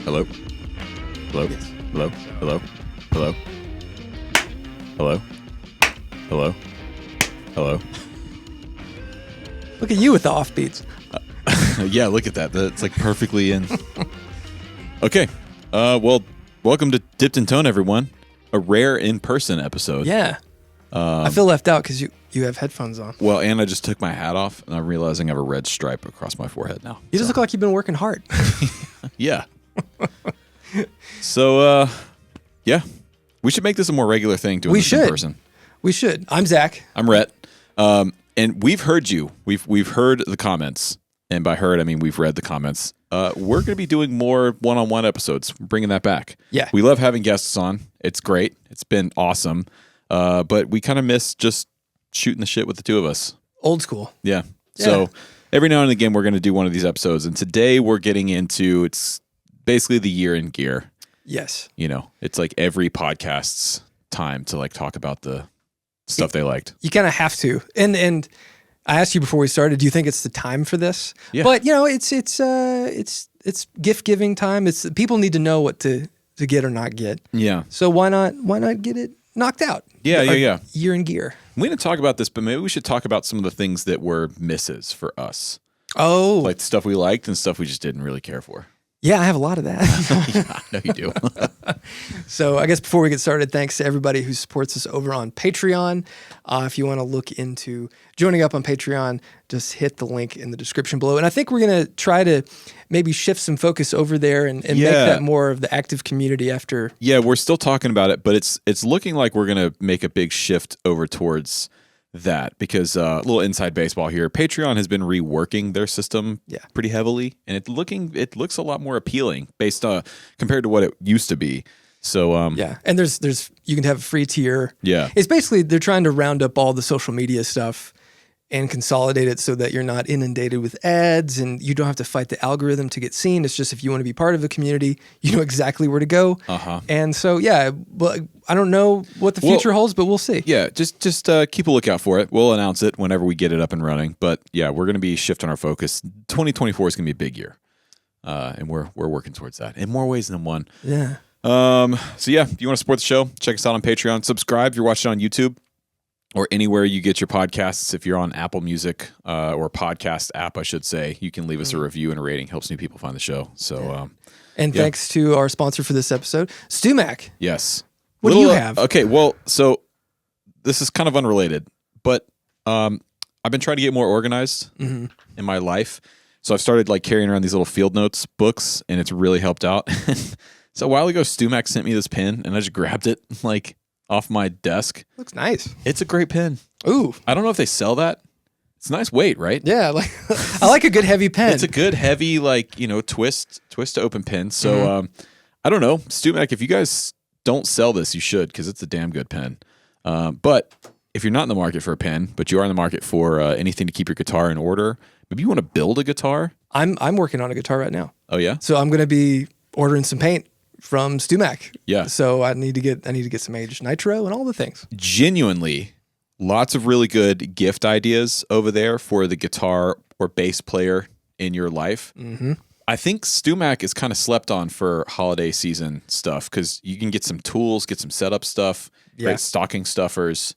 Hello? Hello? Yes. Hello? Hello? Hello? Hello? Hello? Hello? Look at you with the offbeats. Yeah, look at that. That's like perfectly in. Okay. Well, welcome to Dipped in Tone, everyone. A rare in-person episode. Yeah. I feel left out because you have headphones on. Well, and I just took my hat off, and I'm realizing I have a red stripe across my forehead now. You just look like you've been working hard. Yeah. So, yeah. We should make this a more regular thing doing this in person. We should. I'm Zach. I'm Rhett. And we've heard you. We've heard the comments. And by heard, I mean we've read the comments. We're going to be doing more one-on-one episodes. We're bringing that back. Yeah. We love having guests on. It's great. It's been awesome. But we kind of miss just shooting the shit with the two of us. Old school. Yeah. So every now and again, we're going to do one of these episodes. And today we're getting into, it's basically the year in gear. Yes. You know, it's like every podcast's time to like talk about the stuff they liked. You kind of have to. And I asked you before we started, do you think it's the time for this? Yeah. But you know, it's gift giving time. It's people need to know what to get or not get. Yeah. So why not get it knocked out? Yeah. Year in gear. We didn't talk about this, but maybe we should talk about some of the things that were misses for us. Oh. Like stuff we liked and stuff we just didn't really care for. Yeah, I have a lot of that. Yeah, I know you do. So I guess before we get started, thanks to everybody who supports us over on Patreon. If you want to look into joining up on Patreon, just hit the link in the description below. And I think we're going to try to maybe shift some focus over there and make that more of the active community after. Yeah, we're still talking about it, but it's looking like we're going to make a big shift over towards that because a little inside baseball here. Patreon has been reworking their system pretty heavily, and it looks a lot more appealing based on compared to what it used to be. So and there's you can have a free tier. Yeah, it's basically they're trying to round up all the social media stuff and consolidate it so that you're not inundated with ads and you don't have to fight the algorithm to get seen. It's just if you want to be part of the community, you know exactly where to go. And so, but I don't know what the future holds, but we'll see. Yeah, just keep a lookout for it. We'll announce it whenever we get it up and running. But yeah, we're going to be shifting our focus. 2024 is going to be a big year. And we're working towards that in more ways than one. Yeah. So yeah, if you want to support the show, check us out on Patreon. Subscribe if you're watching on YouTube. Or anywhere you get your podcasts. If you're on Apple Music or podcast app, I should say, you can leave us a review and a rating. Helps new people find the show. So, thanks to our sponsor for this episode, StewMac. Yes. What do you have? Okay, well, so this is kind of unrelated, but I've been trying to get more organized in my life. So I've started like carrying around these little field notes books, and it's really helped out. So a while ago, StewMac sent me this pen, and I just grabbed it like off my desk. Looks nice. It's a great pen. Ooh. I don't know if they sell that. It's a nice weight, right? Yeah, I like a good heavy pen. It's a good heavy, like, twist to open pen. So I don't know. StewMac, if you guys don't sell this, you should, because it's a damn good pen. But if you're not in the market for a pen, but you are in the market for anything to keep your guitar in order, maybe you want to build a guitar. I'm working on a guitar right now. Oh yeah? So I'm going to be ordering some paint from StewMac. Yeah. So I need to get some aged nitro and all the things. Genuinely, lots of really good gift ideas over there for the guitar or bass player in your life. Mm-hmm. I think StewMac is kind of slept on for holiday season stuff because you can get some tools, get some setup stuff, great stocking stuffers.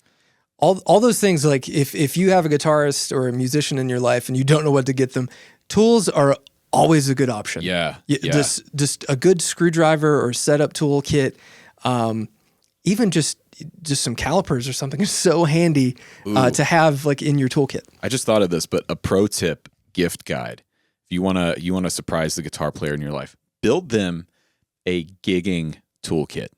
All those things, like if you have a guitarist or a musician in your life and you don't know what to get them, tools are always a good option. Yeah. Just a good screwdriver or setup tool kit, even just some calipers or something is so handy to have like in your toolkit. I just thought of this, but a pro tip gift guide. If you wanna surprise the guitar player in your life, build them a gigging toolkit.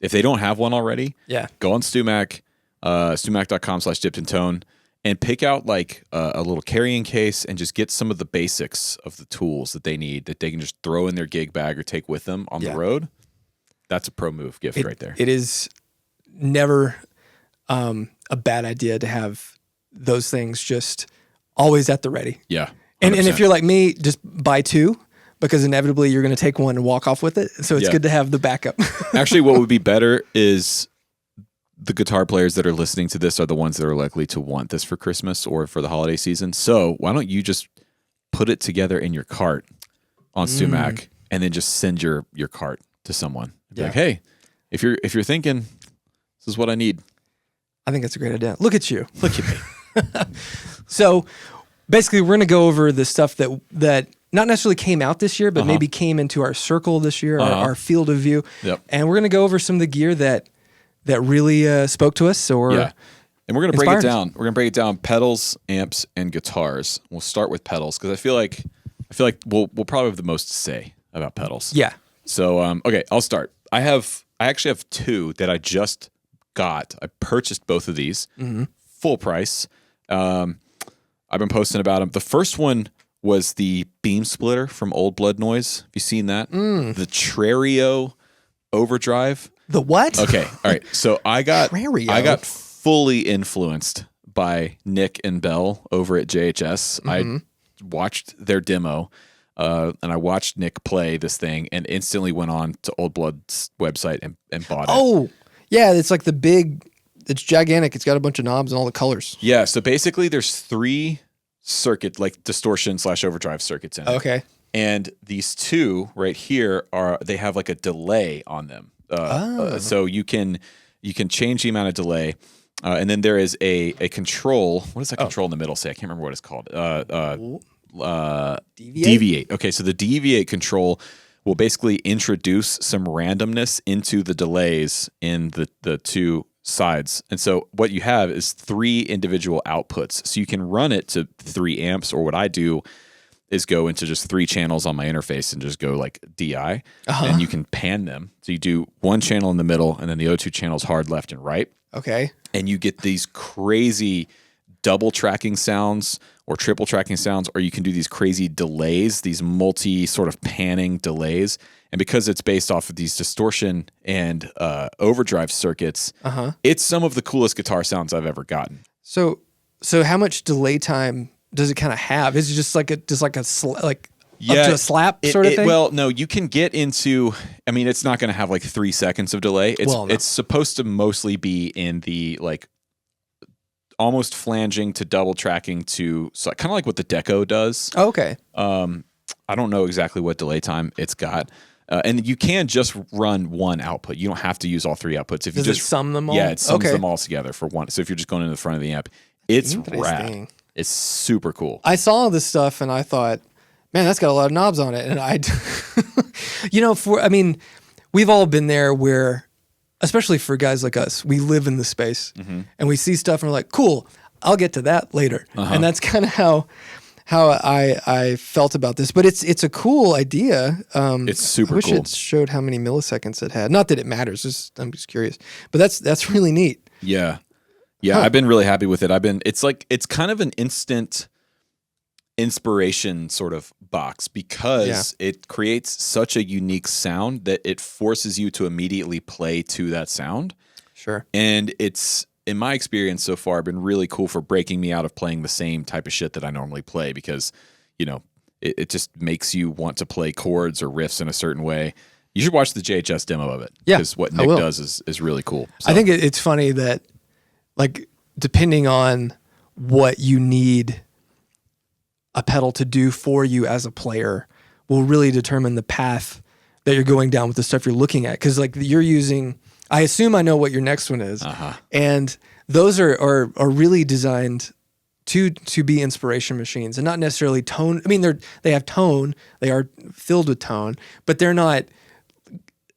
If they don't have one already, go on StewMac, stewmac.com/dippedintone. And pick out like a little carrying case and just get some of the basics of the tools that they need that they can just throw in their gig bag or take with them on the road. That's a pro move gift right there. It is never a bad idea to have those things just always at the ready. Yeah. 100%. And if you're like me, just buy two because inevitably you're going to take one and walk off with it. So it's good to have the backup. Actually, what would be better is the guitar players that are listening to this are the ones that are likely to want this for Christmas or for the holiday season. So why don't you just put it together in your cart on StewMac and then just send your cart to someone. Be Yeah. like, hey, if you're thinking this is what I need. I think that's a great idea. Look at you. Look at me. So basically, we're going to go over the stuff that not necessarily came out this year, but maybe came into our circle this year, our field of view. Yep. And we're going to go over some of the gear that really spoke to us. Or Yeah. And we're going to break inspired it us. down. We're going to break it down: pedals, amps, and guitars. We'll start with pedals because I feel like we'll probably have the most to say about pedals. Yeah. So okay, I'll start. I actually have two that I just got. I purchased both of these full price. I've been posting about them. The first one was the beam splitter from Old Blood Noise. Have you seen that? The Trario overdrive. The what? Okay, all right. So I got Trario? fully influenced by Nick and Bell over at JHS. I watched their demo, and I watched Nick play this thing, and instantly went on to Old Blood's website and bought it. Oh, yeah. It's like it's gigantic. It's got a bunch of knobs and all the colors. Yeah, so basically there's 3 circuit, like distortion / overdrive circuits in it. Okay. And these 2 right here they have like a delay on them. So you can change the amount of delay. And then there is a control. What does that control in the middle say? I can't remember what it's called. Deviate. Okay, so the deviate control will basically introduce some randomness into the delays in the 2 sides. And so what you have is 3 individual outputs. So you can run it to 3 amps, or what I do is go into just 3 channels on my interface and just go like DI, and you can pan them. So you do 1 channel in the middle, and then the O2 channels hard left and right. Okay. And you get these crazy double tracking sounds or triple tracking sounds, or you can do these crazy delays, these multi sort of panning delays. And because it's based off of these distortion and overdrive circuits, it's some of the coolest guitar sounds I've ever gotten. So how much delay time does it kind of have? Is it just like up to a slap sort of thing? Well, no, you can get into. I mean, it's not going to have like 3 seconds of delay. It's supposed to mostly be in the like almost flanging to double tracking to kind of like what the Deco does. Oh, okay. I don't know exactly what delay time it's got. And you can just run 1 output. You don't have to use all 3 outputs. If you just sum them all? Yeah, it sums them all together for 1. So if you're just going into the front of the amp, it's rad. It's super cool. I saw this stuff and I thought, man, that's got a lot of knobs on it. And we've all been there where, especially for guys like us, we live in the space and we see stuff and we're like, cool, I'll get to that later. And that's kind of how I felt about this. But it's a cool idea. It's super I wish cool. it showed how many milliseconds it had. Not that it matters. I'm just curious. But that's really neat. Yeah. Yeah, I've been really happy with it. It's kind of an instant inspiration sort of box because it creates such a unique sound that it forces you to immediately play to that sound. Sure. And it's, in my experience so far, been really cool for breaking me out of playing the same type of shit that I normally play because, it just makes you want to play chords or riffs in a certain way. You should watch the JHS demo of it. Yeah, because what Nick does is really cool. So. I think it's funny that, like, depending on what you need a pedal to do for you as a player will really determine the path that you're going down with the stuff you're looking at. Because, like, you're using, I assume I know what your next one is. And those are really designed to be inspiration machines and not necessarily tone. I mean, they have tone, they are filled with tone, but they're not.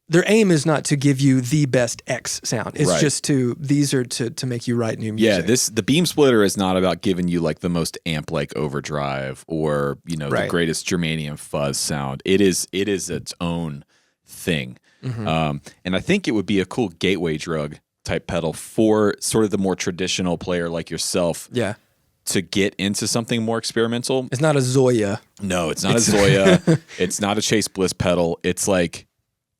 Their aim is not to give you the best X sound. It's just these are to make you write new music. Yeah, the beam splitter is not about giving you like the most amp-like overdrive or the greatest germanium fuzz sound. It is its own thing, and I think it would be a cool gateway drug type pedal for sort of the more traditional player like yourself. Yeah. To get into something more experimental. It's not a Zoya. No, it's not a Zoya. It's not a Chase Bliss pedal. It's like.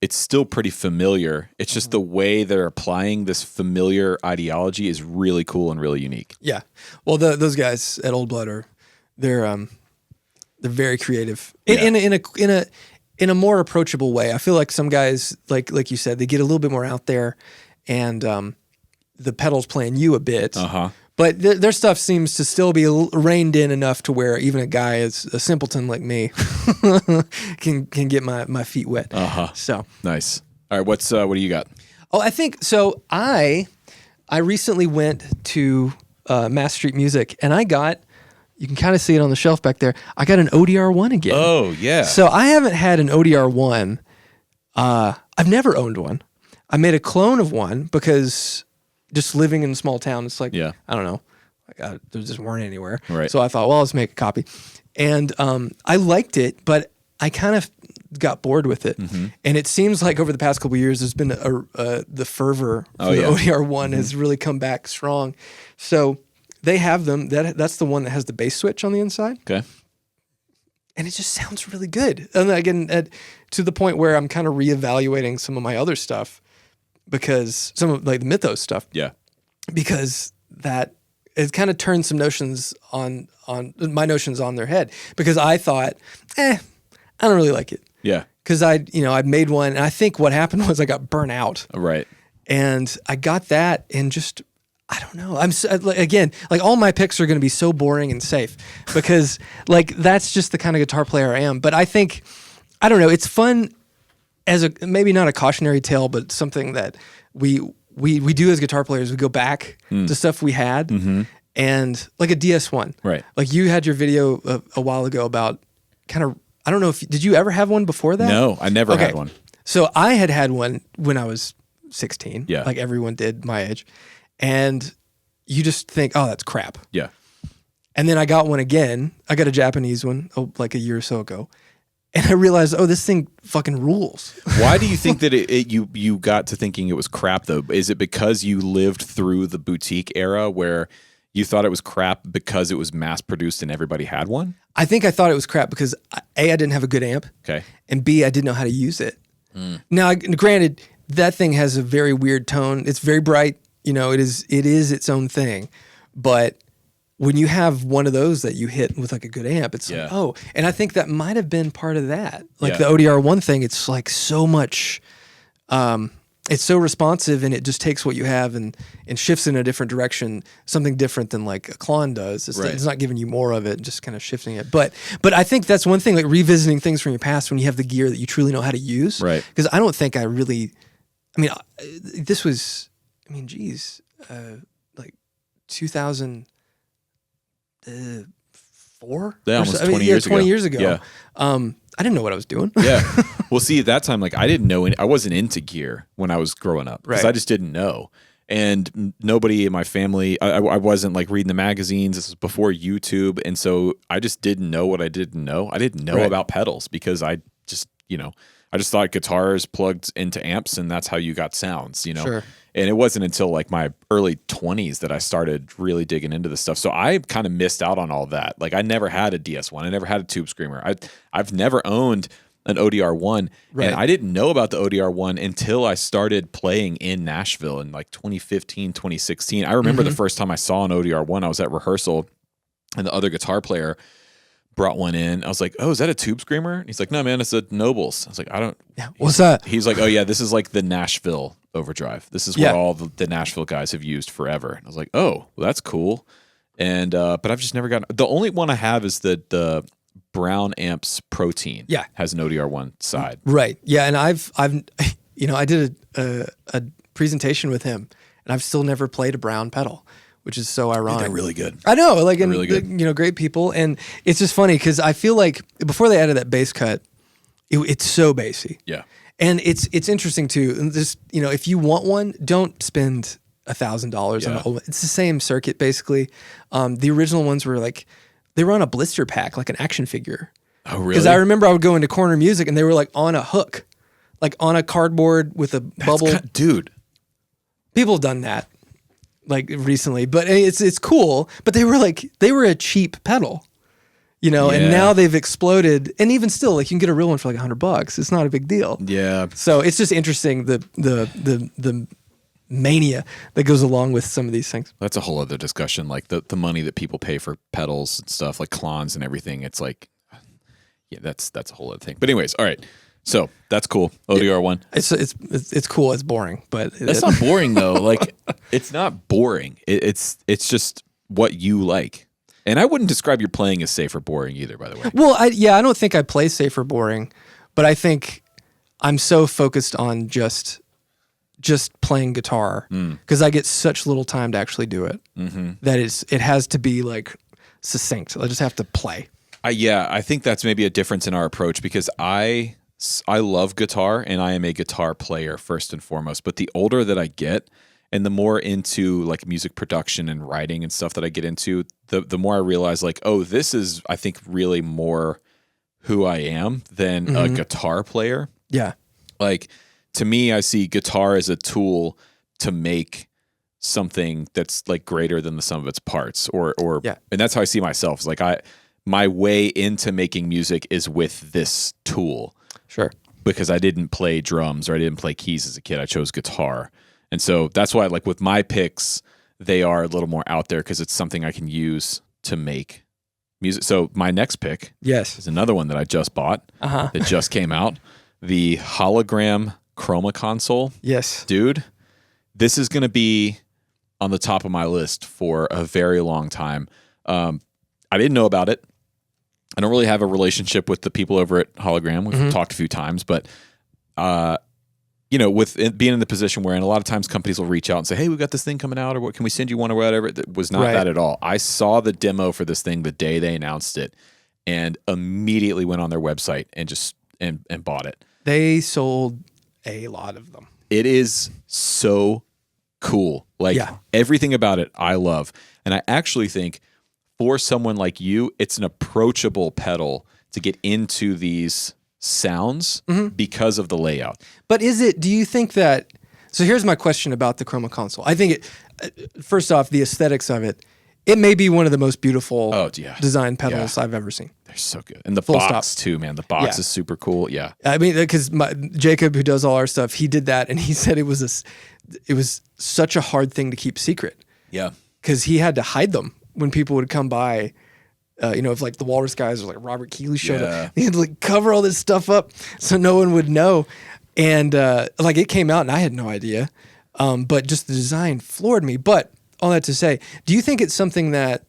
It's still pretty familiar. It's just the way they're applying this familiar ideology is really cool and really unique. Yeah. Well, those guys at Old Blood they're very creative in a more approachable way. I feel like some guys, like you said, they get a little bit more out there, and the pedal's playing you a bit. But their stuff seems to still be reined in enough to where even a guy as a simpleton like me can get my feet wet. So nice. All right, what do you got? Oh, I think so. I recently went to Mass Street Music, and I got. You can kind of see it on the shelf back there. I got an ODR-1 again. Oh yeah. So I haven't had an ODR-1. I've never owned one. I made a clone of one because just living in a small town, it's like, I don't know, like there just weren't anywhere. Right. So I thought, well, let's make a copy. And I liked it, but I kind of got bored with it. And it seems like over the past couple of years, there's been the fervor for the ODR-1 has really come back strong. So they have them. That's the one that has the bass switch on the inside. Okay. And it just sounds really good. And again, to the point where I'm kind of reevaluating some of my other stuff because some of like the Mythos stuff. Yeah. Because that it kind of turned some notions on my notions on their head because I thought, I don't really like it. Yeah. Because I made one and I think what happened was I got burnt out. Right. And I got that and just, I don't know. Again, like all my picks are going to be so boring and safe because like that's just the kind of guitar player I am. But I think, I don't know, it's fun as maybe not a cautionary tale, but something that we do as guitar players. We go back to stuff we had and like a DS1. Right. Like you had your video a while ago about kind of, I don't know did you ever have one before that? No, I never had one. So I had one when I was 16. Yeah. Like everyone did my age. And you just think, oh, that's crap. Yeah. And then I got one again. I got a Japanese one like a year or so ago. And I realized, oh, this thing fucking rules. Why do you think that you got to thinking it was crap, though? Is it because you lived through the boutique era where you thought it was crap because it was mass-produced and everybody had one? I think I thought it was crap because, A, I didn't have a good amp. Okay. And B, I didn't know how to use it. Now, granted, that thing has a very weird tone. It's very bright. You know, it is its own thing. But when you have one of those that you hit with like a good amp, it's like, oh, and I think that might have been part of that. Like the ODR-1 thing, it's like so much, it's so responsive and it just takes what you have and shifts in a different direction, something different than like a Klon does. It's not giving you more of it, just kind of shifting it. But I think that's one thing, like revisiting things from your past when you have the gear that you truly know how to use. Right. Because I don't think I really, this was, like 2004? Yeah, almost 20 years ago. 20 years ago. Yeah. I didn't know what I was doing. Yeah. Well, see, at that time, like I didn't know, I wasn't into gear when I was growing up because I just didn't know. And nobody in my family, I wasn't like reading the magazines. This was before YouTube. And so I just didn't know what I didn't know. I didn't know about pedals because I just, I just thought guitars plugged into amps and that's how you got sounds, Sure. And it wasn't until like my early 20s that I started really digging into this stuff. So I kind of missed out on all that. Like I never had a DS1. I never had a Tube Screamer. I've never owned an ODR-1. And I didn't know about the ODR-1 until I started playing in Nashville in like 2015, 2016. I remember the first time I saw an ODR-1, I was at rehearsal and the other guitar player brought one in. I was like, oh, is that a Tube Screamer? And he's like, no, man, it's a Nobels. I was like, I don't. Yeah. What's that? He's like, oh, yeah, this is like the Nashville overdrive. This is what all the Nashville guys have used forever. And I was like, oh, well, that's cool. And but I've just never gotten. The only one I have is the Brown Amps Protein. Yeah, has an ODR-1 side. Right. Yeah, and I've I did a presentation with him, and I've still never played a Brown pedal, which is so ironic. They're really good. I know, like, and really good. Great people, and it's just funny because I feel like before they added that bass cut, it's so bassy. Yeah. And it's interesting too. And this, if you want one, don't spend $1,000 on the old one. It's the same circuit basically. The original ones were like they were on a blister pack, like an action figure. Oh, really? Because I remember I would go into Corner Music and they were like on a hook, like on a cardboard with a bubble. Dude, people have done that like recently, but it's cool. But they were a cheap pedal. And now they've exploded, and even still, like you can get a real one for like $100. It's not a big deal. Yeah. So it's just interesting the mania that goes along with some of these things. That's a whole other discussion. Like the money that people pay for pedals and stuff, like Klons and everything. It's like, that's a whole other thing. But anyways, all right. So that's cool. ODR-1. It's cool. It's boring, but that's not boring though. Like it's not boring. It's just what you like. And I wouldn't describe your playing as safe or boring either, by the way. Well, I don't think I play safe or boring, but I think I'm so focused on just playing guitar because I get such little time to actually do it that it has to be like succinct. I just have to play. I think that's maybe a difference in our approach because I love guitar and I am a guitar player first and foremost. But the older that I get and the more into like music production and writing and stuff that I get into, the more I realize like, oh, this is, I think, really more who I am than a guitar player. Yeah. Like, to me, I see guitar as a tool to make something that's like greater than the sum of its parts, and that's how I see myself. It's like my way into making music is with this tool. Sure. Because I didn't play drums or I didn't play keys as a kid. I chose guitar. And so that's why, like, with my picks, they are a little more out there because it's something I can use to make music. So my next pick is another one that I just bought that just came out, the Hologram Chroma Console. Yes. Dude, this is going to be on the top of my list for a very long time. I didn't know about it. I don't really have a relationship with the people over at Hologram. We've talked a few times, but with it being in the position where, and a lot of times companies will reach out and say, "Hey, we've got this thing coming out, or what can we send you one or whatever." It was not that at all. I saw the demo for this thing the day they announced it, and immediately went on their website and just and bought it. They sold a lot of them. It is so cool. Like everything about it, I love, and I actually think for someone like you, it's an approachable pedal to get into these sounds because of the layout. But do you think that, so here's my question about the Chroma Console. I think first off, the aesthetics of it may be one of the most beautiful design pedals I've ever seen. They're so good. And the box too, man. The box is super cool. Yeah. I mean, because Jacob, who does all our stuff, he did that and he said it was such a hard thing to keep secret. Yeah. Because he had to hide them when people would come by. If like the Walrus guys or like Robert Keeley showed up, he had to like cover all this stuff up so no one would know. And like it came out and I had no idea. But just the design floored me. But all that to say, do you think it's something that,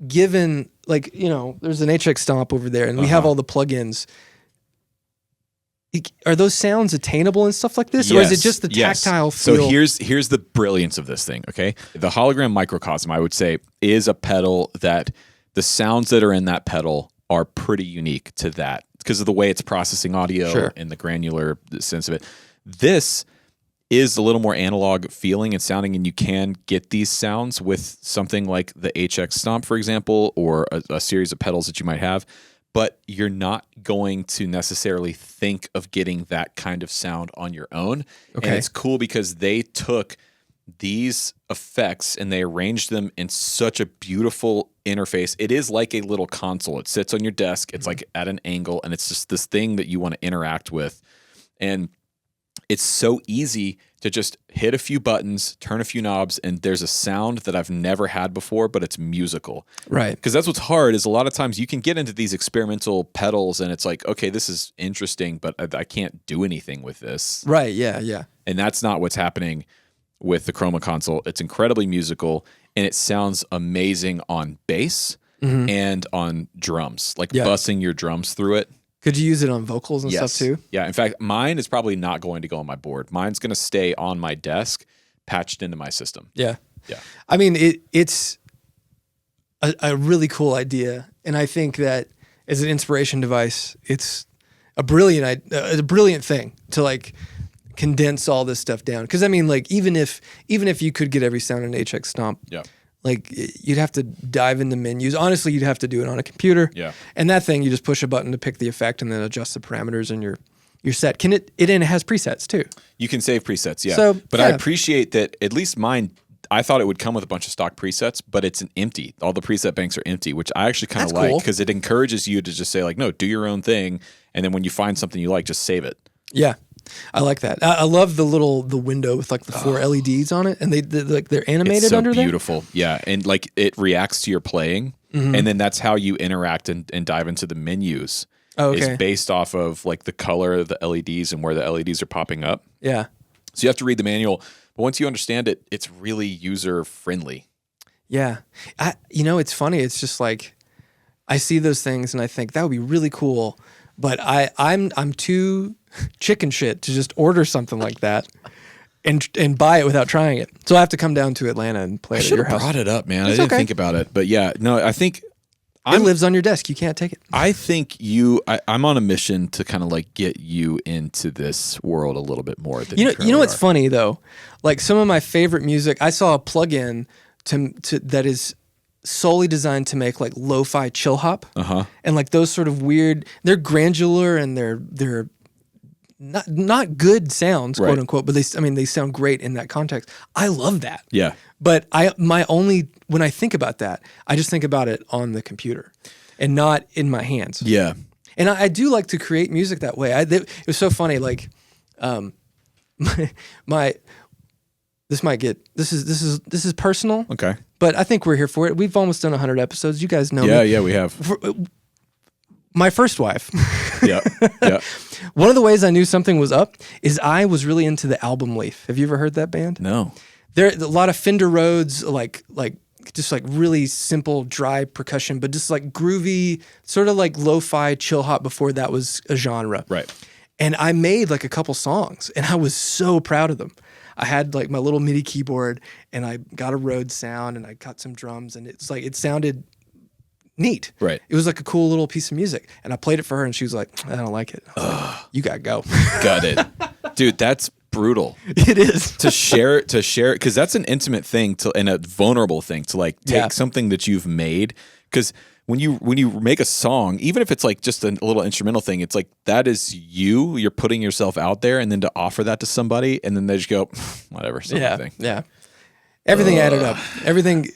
given like, there's an HX Stomp over there and we have all the plugins, are those sounds attainable and stuff like this? Or is it just the tactile feel? So here's the brilliance of this thing, okay? The Hologram Microcosm, I would say, is a pedal that the sounds that are in that pedal are pretty unique to that because of the way it's processing audio and the granular sense of it. This is a little more analog feeling and sounding, and you can get these sounds with something like the HX Stomp, for example, or a series of pedals that you might have, but you're not going to necessarily think of getting that kind of sound on your own. Okay. And it's cool because they took these effects and they arranged them in such a beautiful interface. It is like a little console. It sits on your desk. It's like at an angle, and it's just this thing that you want to interact with. And it's so easy to just hit a few buttons, turn a few knobs, and there's a sound that I've never had before, but it's musical. Right. Because that's what's hard is a lot of times you can get into these experimental pedals and it's like, okay, this is interesting, but I can't do anything with this. Right, yeah. And that's not what's happening with the Chroma Console. It's incredibly musical, and it sounds amazing on bass and on drums, like bussing your drums through it. Could you use it on vocals and stuff too? Yeah. In fact, mine is probably not going to go on my board. Mine's going to stay on my desk, patched into my system. Yeah. Yeah. I mean, it's a really cool idea, and I think that as an inspiration device, it's a brilliant thing to like condense all this stuff down. Because I mean, like even if you could get every sound in HX Stomp, like you'd have to dive into menus. Honestly, you'd have to do it on a computer. Yeah. And that thing, you just push a button to pick the effect and then adjust the parameters and you're set. And it has presets too. You can save presets, yeah. So, but I appreciate that at least mine, I thought it would come with a bunch of stock presets, but it's an empty. All the preset banks are empty, which I actually kind of like because it encourages you to just say like, no, do your own thing. And then when you find something you like, just save it. Yeah. I like that. I love the window with like the 4 LEDs on it, and they're animated it's so under there. Beautiful, yeah, and like it reacts to your playing, and then that's how you interact and dive into the menus. Oh, okay. Is based off of like the color of the LEDs and where the LEDs are popping up. Yeah. So you have to read the manual, but once you understand it, it's really user friendly. Yeah. It's funny. It's just like I see those things and I think that would be really cool, but I'm too chicken shit to just order something like that and buy it without trying it. So I have to come down to Atlanta and play it at your house. I should have brought it up, man. I didn't think about it, but yeah, no, I think it lives on your desk. You can't take it. I think I'm on a mission to kind of like get you into this world a little bit more. Than you know what's funny though? Like some of my favorite music, I saw a plugin to that is solely designed to make like lo-fi chill hop, and like those sort of weird. They're granular and they're not good sounds, quote unquote, but they sound great in that context. I love that. Yeah. But when I think about that, I just think about it on the computer and not in my hands. Yeah. And I do like to create music that way. It was so funny. Like, this is personal. Okay. But I think we're here for it. We've almost done 100 episodes. You guys know me. Yeah, we have. My first wife. Yeah. One of the ways I knew something was up is I was really into the Album Leaf. Have you ever heard that band? No. There a lot of Fender Rhodes, like just like really simple dry percussion, but just like groovy, sort of like lo-fi chill hop before that was a genre. Right. And I made like a couple songs and I was so proud of them. I had like my little MIDI keyboard and I got a Rhodes sound and I cut some drums and it's like it sounded neat. Right. It was like a cool little piece of music. And I played it for her and she was like, I don't like it. Like, you gotta go. Got it. Dude, that's brutal. It is. to share it, because that's an intimate thing and a vulnerable thing to like take something that you've made. Because when you make a song, even if it's like just a little instrumental thing, it's like that is you're putting yourself out there, and then to offer that to somebody, and then they just go, whatever, something. Yeah. Everything added up. Everything.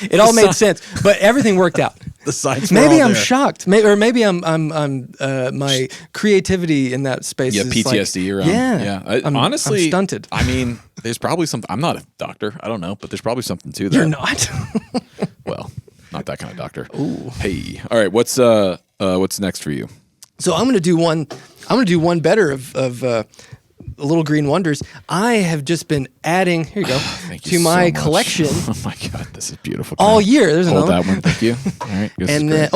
It all made sense, but everything worked out. The signs. Maybe I'm shocked. Maybe I'm my creativity in that space. Yeah, is PTSD like, around. Yeah. Honestly, I'm stunted. I mean, there's probably something. I'm not a doctor. I don't know, but there's probably something to that. You're not. Well, not that kind of doctor. Ooh. Hey. All right. What's next for you? So I'm gonna do one better of Little Green Wonders. I have just been adding, here you go, to my collection. Oh my God, this is beautiful. All year. There's Hold another that one. Thank you. All right. And then,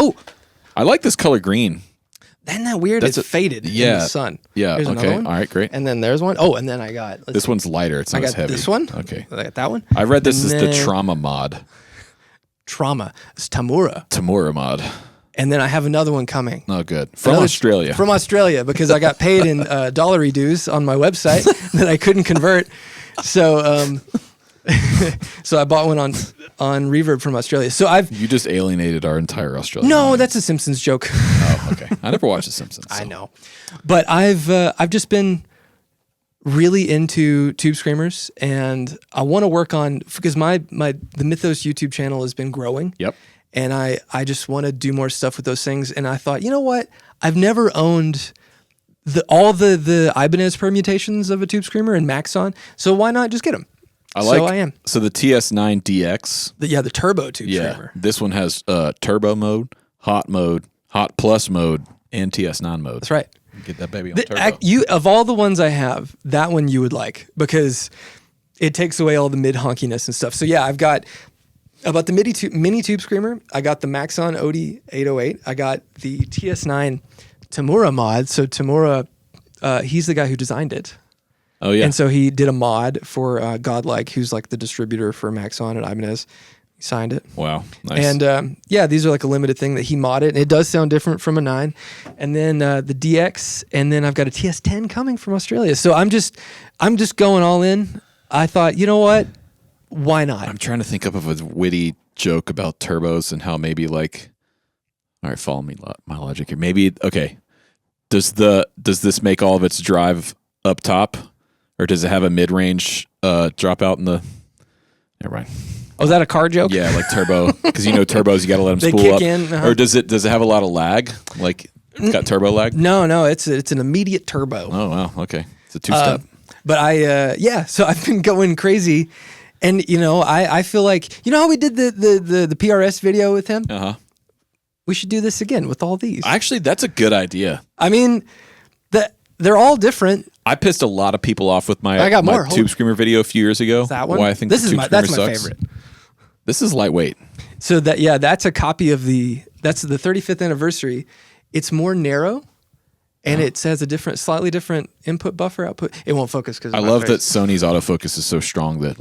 I like this color green. Isn't that weird? It's faded in the sun. Yeah. There's Okay. one. All right. Great. And then there's one. Oh, and then I got this one's lighter. It's not as heavy. This one. Okay. I got that one. I read this as the Trauma mod. Trauma. It's Tamura. Tamura mod. And then I have another one coming. Oh, good. From Australia. From Australia, because I got paid in dollary dues on my website that I couldn't convert. So, so I bought one on Reverb from Australia. So You just alienated our entire Australia. No, audience. that's a Simpsons joke. Oh, okay. I never watched The Simpsons. So. I know, but I've just been really into tube screamers, and I want to work on, because the Mythos YouTube channel has been growing. Yep. And I just want to do more stuff with those things. And I thought, you know what? I've never owned all the Ibanez permutations of a tube screamer and Maxon, so why not just get them? I am. So the TS9DX. The turbo tube screamer. This one has turbo mode, hot plus mode, and TS9 mode. That's right. Get that baby on turbo. Of all the ones I have, that one you would like, because it takes away all the mid honkiness and stuff. So yeah, I've got about the mini tube screamer. I got the Maxon OD808. I got the TS9 Tamura mod. So Tamura, he's the guy who designed it. Oh yeah. And so he did a mod for Godlike, who's like the distributor for Maxon and Ibanez. He signed it. Wow. Nice. And these are like a limited thing that he modded. And it does sound different from a 9. And then the DX, and then I've got a TS10 coming from Australia. So I'm just going all in. I thought, you know what? Why not? I'm trying to think of a witty joke about turbos and how maybe like, all right, follow me my logic here. Maybe, okay, does this make all of its drive up top, or does it have a mid-range drop out in the, never mind. Oh, is that a car joke? Yeah, like turbo, because turbos, you got to let them they spool kick up. In, Or does it have a lot of lag? Like it's got turbo lag? No, it's an immediate turbo. Oh wow, okay, it's a 2-step. But so I've been going crazy. And, I feel like, how we did the PRS video with him? Uh-huh. We should do this again with all these. Actually, that's a good idea. I mean, they're all different. I pissed a lot of people off with my I got more. Tube Screamer video a few years ago. Is that one? Why I think that's my sucks. favorite. This is lightweight. So that's a copy of that's the 35th anniversary. It's more narrow, and it has a slightly different input buffer output. It won't focus because I love that Sony's autofocus is so strong that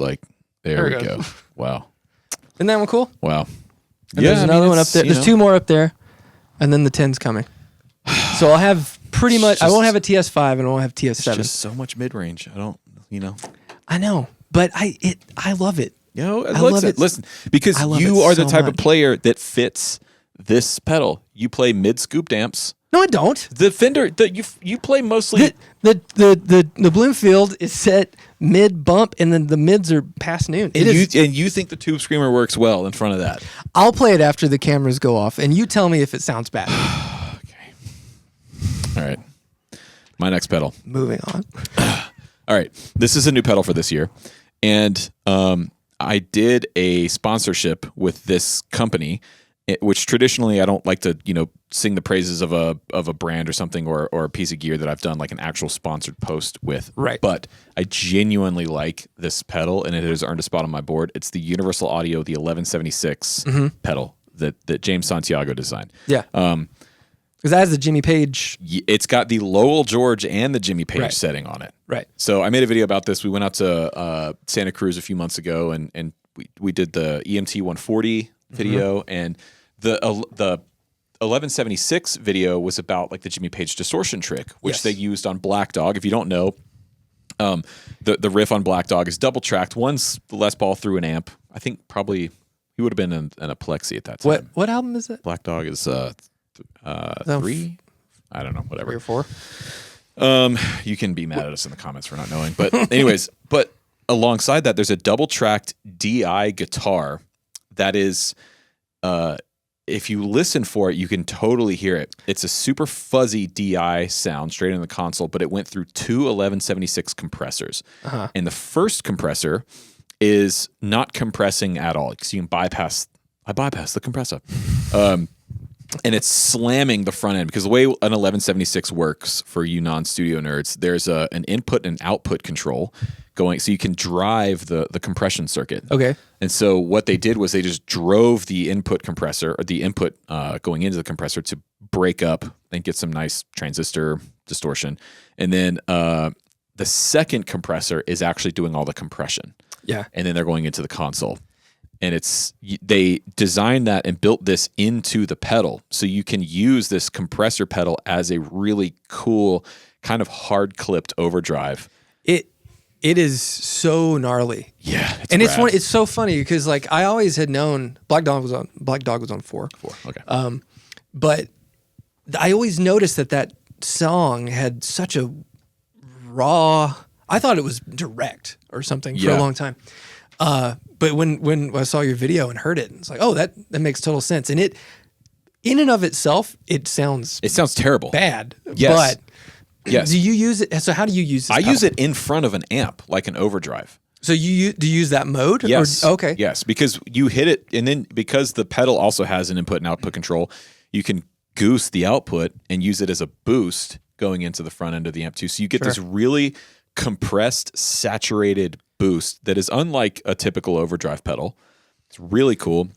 there we go. Wow. Isn't that one cool? Wow. And there's another one up there. There's two more up there, and then the 10's coming. So I'll have pretty much. I won't have a TS5 and I won't have TS7. It's just so much mid range. I don't. I know, but I love it. I love it. Listen, because you are the type of player that fits this pedal. You play mid scooped amps. No, I don't. The Fender, you play mostly. The Bloomfield is set mid bump, and then the mids are past noon. And you think the Tube Screamer works well in front of that? I'll play it after the cameras go off, and you tell me if it sounds bad. Okay. All right. My next pedal. Moving on. All right. This is a new pedal for this year, and I did a sponsorship with this company, which traditionally I don't like to, sing the praises of a brand or something or a piece of gear that I've done like an actual sponsored post with. Right. But I genuinely like this pedal, and it has earned a spot on my board. It's the Universal Audio, the 1176 pedal that James Santiago designed. Yeah. Because that has the Jimmy Page. It's got the Lowell George and the Jimmy Page setting on it. Right. So I made a video about this. We went out to Santa Cruz a few months ago, and we did the EMT 140 video, and the 1176 video was about like the Jimmy Page distortion trick, which they used on Black Dog. If you don't know, the riff on Black Dog is double tracked. One's the Les Paul through an amp. I think probably he would have been in a Plexi at that time. What album is it? Black Dog is 3. I don't know, whatever. 3 or 4. You can be mad at us in the comments for not knowing. But anyways, alongside that, there's a double tracked DI guitar that is, if you listen for it, you can totally hear it. It's a super fuzzy DI sound straight in the console, but it went through 2 1176 compressors. And the first compressor is not compressing at all. So you can I bypass the compressor. And it's slamming the front end, because the way an 1176 works for you non-studio nerds, there's an input and output control going, so you can drive the compression circuit. Okay. And so what they did was they just drove the input compressor, or the input going into the compressor, to break up and get some nice transistor distortion. And then the second compressor is actually doing all the compression. Yeah. And then they're going into the console. And they designed that and built this into the pedal, so you can use this compressor pedal as a really cool kind of hard clipped overdrive. It is so gnarly. Yeah, it's so funny because like I always had known Black Dog was on 4. 4, okay. But I always noticed that song had such a raw. I thought it was direct or something for a long time. But when I saw your video and heard it, it's like, oh, that makes total sense. And it, in and of itself, it sounds terrible, bad. Yes. But do you use it? So how do you use this? I use it in front of an amp, like an overdrive. So do you use that mode? Yes. Okay. Yes, because you hit it, and then because the pedal also has an input and output control, you can goose the output and use it as a boost going into the front end of the amp too. So you get this really compressed, saturated boost that is unlike a typical overdrive pedal. It's really cool.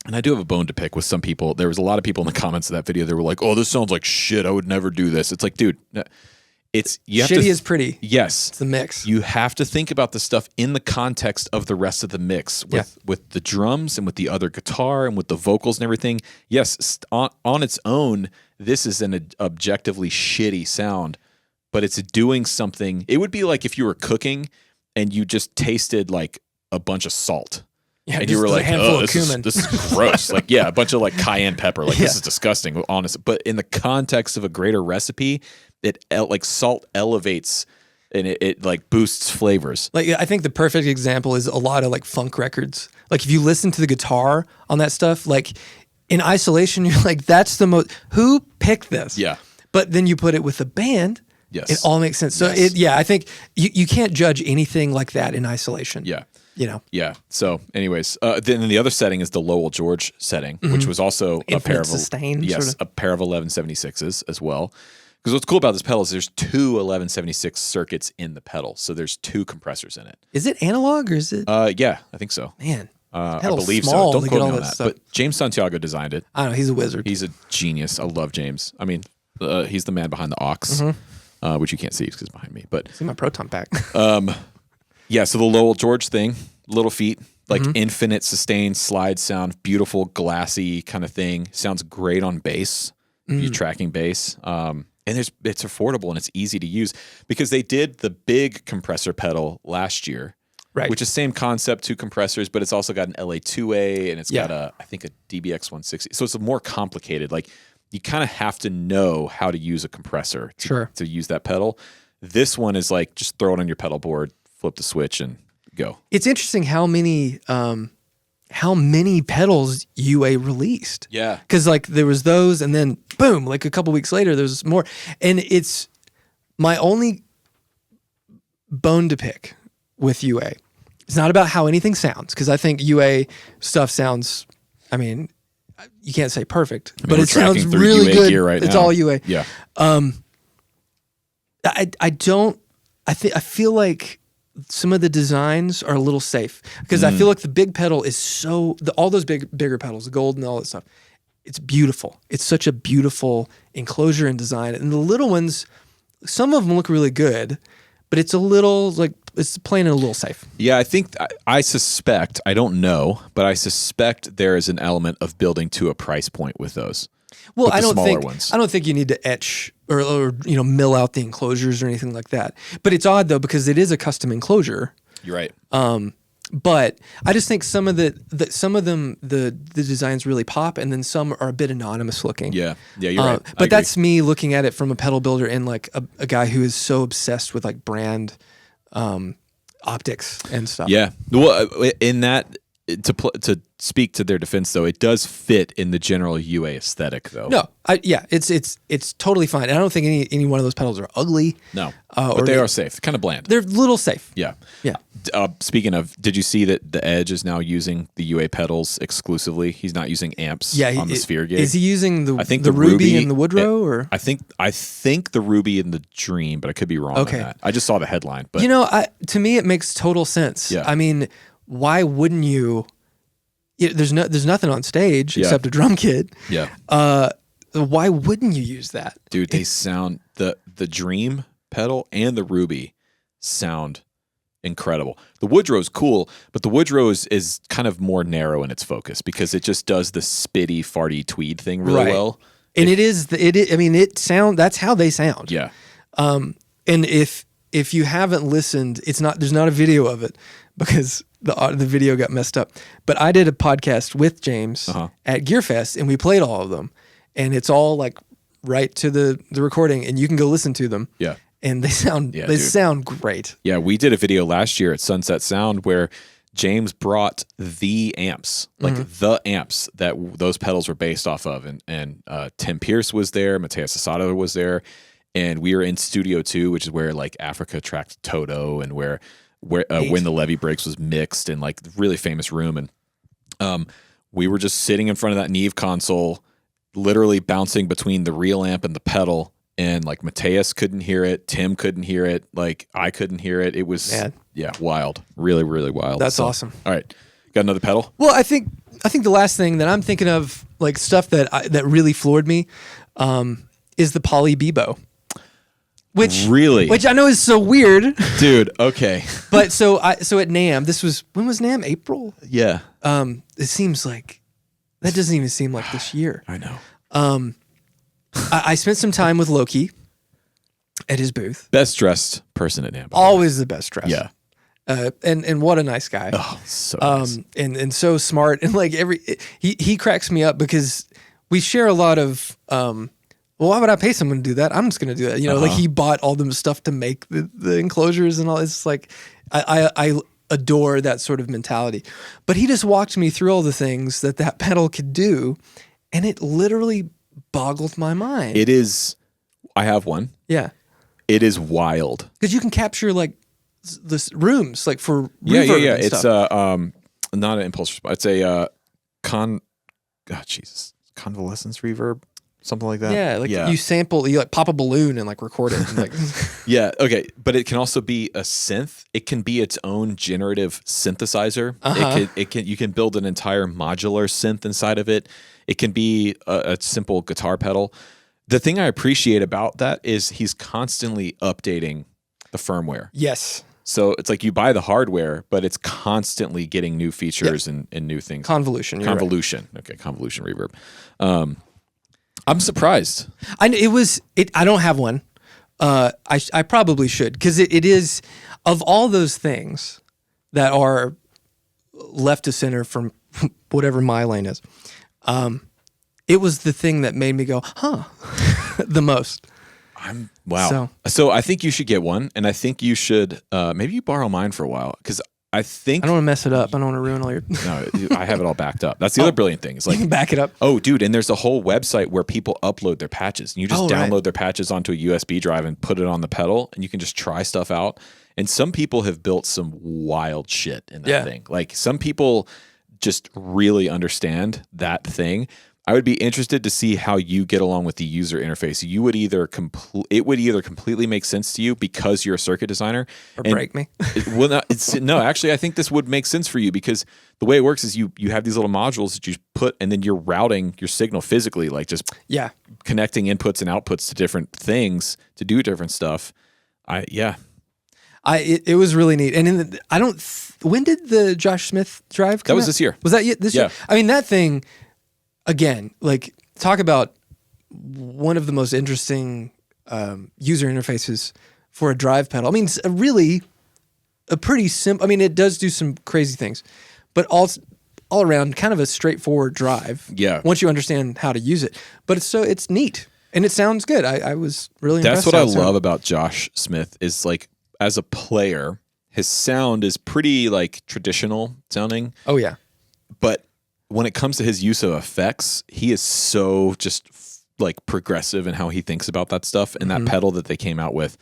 And I do have a bone to pick with some people. There was a lot of people in the comments of that video that were like, oh, this sounds like shit. I would never do this. It's like, dude, shitty is pretty. Yes. It's the mix. You have to think about the stuff in the context of the rest of the mix with the drums and with the other guitar and with the vocals and everything. Yes, on its own, this is an objectively shitty sound, but it's doing something. It would be like if you were cooking and you just tasted like a bunch of salt. Yeah, and you were like, oh, this is gross. Like, yeah, a bunch of like cayenne pepper. Like, this is disgusting, honestly. But in the context of a greater recipe, it like salt elevates and it like boosts flavors. Like, I think the perfect example is a lot of like funk records. Like, if you listen to the guitar on that stuff, like in isolation, you're like, that's the most, who picked this? Yeah. But then you put it with a band. Yes. It all makes sense. So I think you can't judge anything like that in isolation. Yeah. You know? Yeah. So anyways, then the other setting is the Lowell George setting, which was also a pair of sustain, a pair of 1176s as well. Because what's cool about this pedal is there's 2 1176 circuits in the pedal. So there's 2 compressors in it. Is it analog or is it? Yeah, I think so. Man, I Pedal's believe small so. to Don't get quote all me on that that. stuff. But James Santiago designed it. I don't know. He's a wizard. He's a genius. I love James. I mean, he's the man behind the aux, which you can't see because it's behind me. But See my Proton pack. yeah, so the Lowell George thing, little feet, like infinite sustained slide sound, beautiful glassy kind of thing. Sounds great on bass. If you're tracking bass. And it's affordable and it's easy to use because they did the big compressor pedal last year. Right. Which is same concept, two compressors, but it's also got an LA2A and it's Yeah. got I think a DBX 160. So it's more complicated. Like you kind of have to know how to use a compressor to use that pedal. This one is like just throw it on your pedal board, flip the switch and go. It's interesting how many pedals UA released. Yeah. Because like there was those and then boom, like a couple weeks later there's more. And it's my only bone to pick with UA. It's not about how anything sounds, because I think UA stuff sounds, I mean, you can't say perfect, but it sounds really UA good. gear right It's now. all UA. Yeah. I feel like some of the designs are a little safe because I feel like the big pedal is all those bigger pedals, the gold and all that stuff. It's beautiful. It's such a beautiful enclosure and design. And the little ones, some of them look really good, but it's a little like it's playing it a little safe. Yeah, I think I suspect, I don't know, but I suspect there is an element of building to a price point with those. Well, with I the smaller don't ones. think you need to etch or mill out the enclosures or anything like that. But it's odd though because it is a custom enclosure. You're right. But I just think some of them the designs really pop, and then some are a bit anonymous looking. Yeah, you're right. But that's me looking at it from a pedal builder and like a guy who is so obsessed with like brand optics and stuff. Yeah. Well, in that to speak to their defense though, it does fit in the general UA aesthetic though. No, it's totally fine. And I don't think any one of those pedals are ugly. No, but they are safe, kind of bland. They're a little safe. Yeah. Yeah. Speaking of, did you see that the Edge is now using the UA pedals exclusively? He's not using amps on the Sphere gig. Is he using I think the Ruby and the Woodrow? Or I think the Ruby and the Dream, but I could be wrong on that. I just saw the headline. But to me, it makes total sense. Yeah. I mean, why wouldn't you? There's nothing on stage except a drum kit. Yeah. Why wouldn't you use that? Dude, they sound the Dream pedal and the Ruby sound incredible. The Woodrow's cool, but the Woodrow is kind of more narrow in its focus because it just does the spitty, farty tweed thing really well. And that's how they sound. Yeah. And if you haven't listened, there's not a video of it because the video got messed up. But I did a podcast with James at GearFest and we played all of them. And it's all like right to the recording and you can go listen to them. Yeah. And they sound great. Yeah, we did a video last year at Sunset Sound where James brought the amps, like the amps that those pedals were based off of. And Tim Pierce was there, Mateus Asada was there. And we were in Studio 2, which is where like Africa tracked Toto and where When the Levee Breaks was mixed and like really famous room. And we were just sitting in front of that Neve console, literally bouncing between the real amp and the pedal. And like Mateus couldn't hear it, Tim couldn't hear it, like I couldn't hear it. It was wild, really, really wild. That's awesome. All right, got another pedal? Well, I think the last thing that I'm thinking of, like stuff that really floored me, is the Poly Beebo. Which I know is so weird, dude. Okay, but so at NAMM, when was NAMM? April. Yeah. It seems like that doesn't even seem like this year. I know. I spent some time with Loki at his booth. Best dressed person at NAMM. Always the best dressed. Yeah. And what a nice guy. Oh, so nice. And so smart. And like he cracks me up because we share a lot of, well, why would I pay someone to do that? I'm just going to do that. Like he bought all the stuff to make the enclosures and all. It's like, I adore that sort of mentality. But he just walked me through all the things that pedal could do. And it literally boggled my mind. It is. I have one. Yeah. It is wild. Because you can capture like the rooms, like for yeah. reverb and It's stuff. not an impulse response. It's a convalescence reverb. something like that. Yeah, like you sample, you like pop a balloon and like record it. And like Yeah, okay, but it can also be a synth. It can be its own generative synthesizer. It can you can build an entire modular synth inside of it. It can be a simple guitar pedal. The thing I appreciate about that is he's constantly updating the firmware. Yes. So it's like you buy the hardware, but it's constantly getting new features and new things. Convolution. Convolution. Right. Okay, convolution reverb. I'm surprised. I don't have one. I probably should, because it is, of all those things that are left to center from whatever my lane is, it was the thing that made me go, huh, the most. Wow. So I think you should get one, and I think you should maybe you borrow mine for a while, because I don't want to mess it up. I don't want to ruin all your. No, I have it all backed up. That's the other brilliant thing. It's like, you can back it up. Oh, dude, and there's a whole website where people upload their patches. And you just download their patches onto a USB drive and put it on the pedal, and you can just try stuff out. And some people have built some wild shit in that thing. Like, some people just really understand that thing. I would be interested to see how you get along with the user interface. You would it would either completely make sense to you because you're a circuit designer, or break me. Actually, I think this would make sense for you, because the way it works is you have these little modules that you put, and then you're routing your signal physically, like just connecting inputs and outputs to different things to do different stuff. It was really neat. And when did the Josh Smith drive come That was out? this year. Was that this year? I mean, that thing, again, like, talk about one of the most interesting user interfaces for a drive pedal. I mean, it's a pretty simple, I mean, it does do some crazy things, but all around kind of a straightforward drive. Yeah. Once you understand how to use it. But it's neat, and it sounds good. I was really impressed. That's what I love about Josh Smith is, like, as a player, his sound is pretty, like, traditional sounding. Oh, yeah. But when it comes to his use of effects, he is so just like progressive in how he thinks about that stuff. And that pedal that they came out with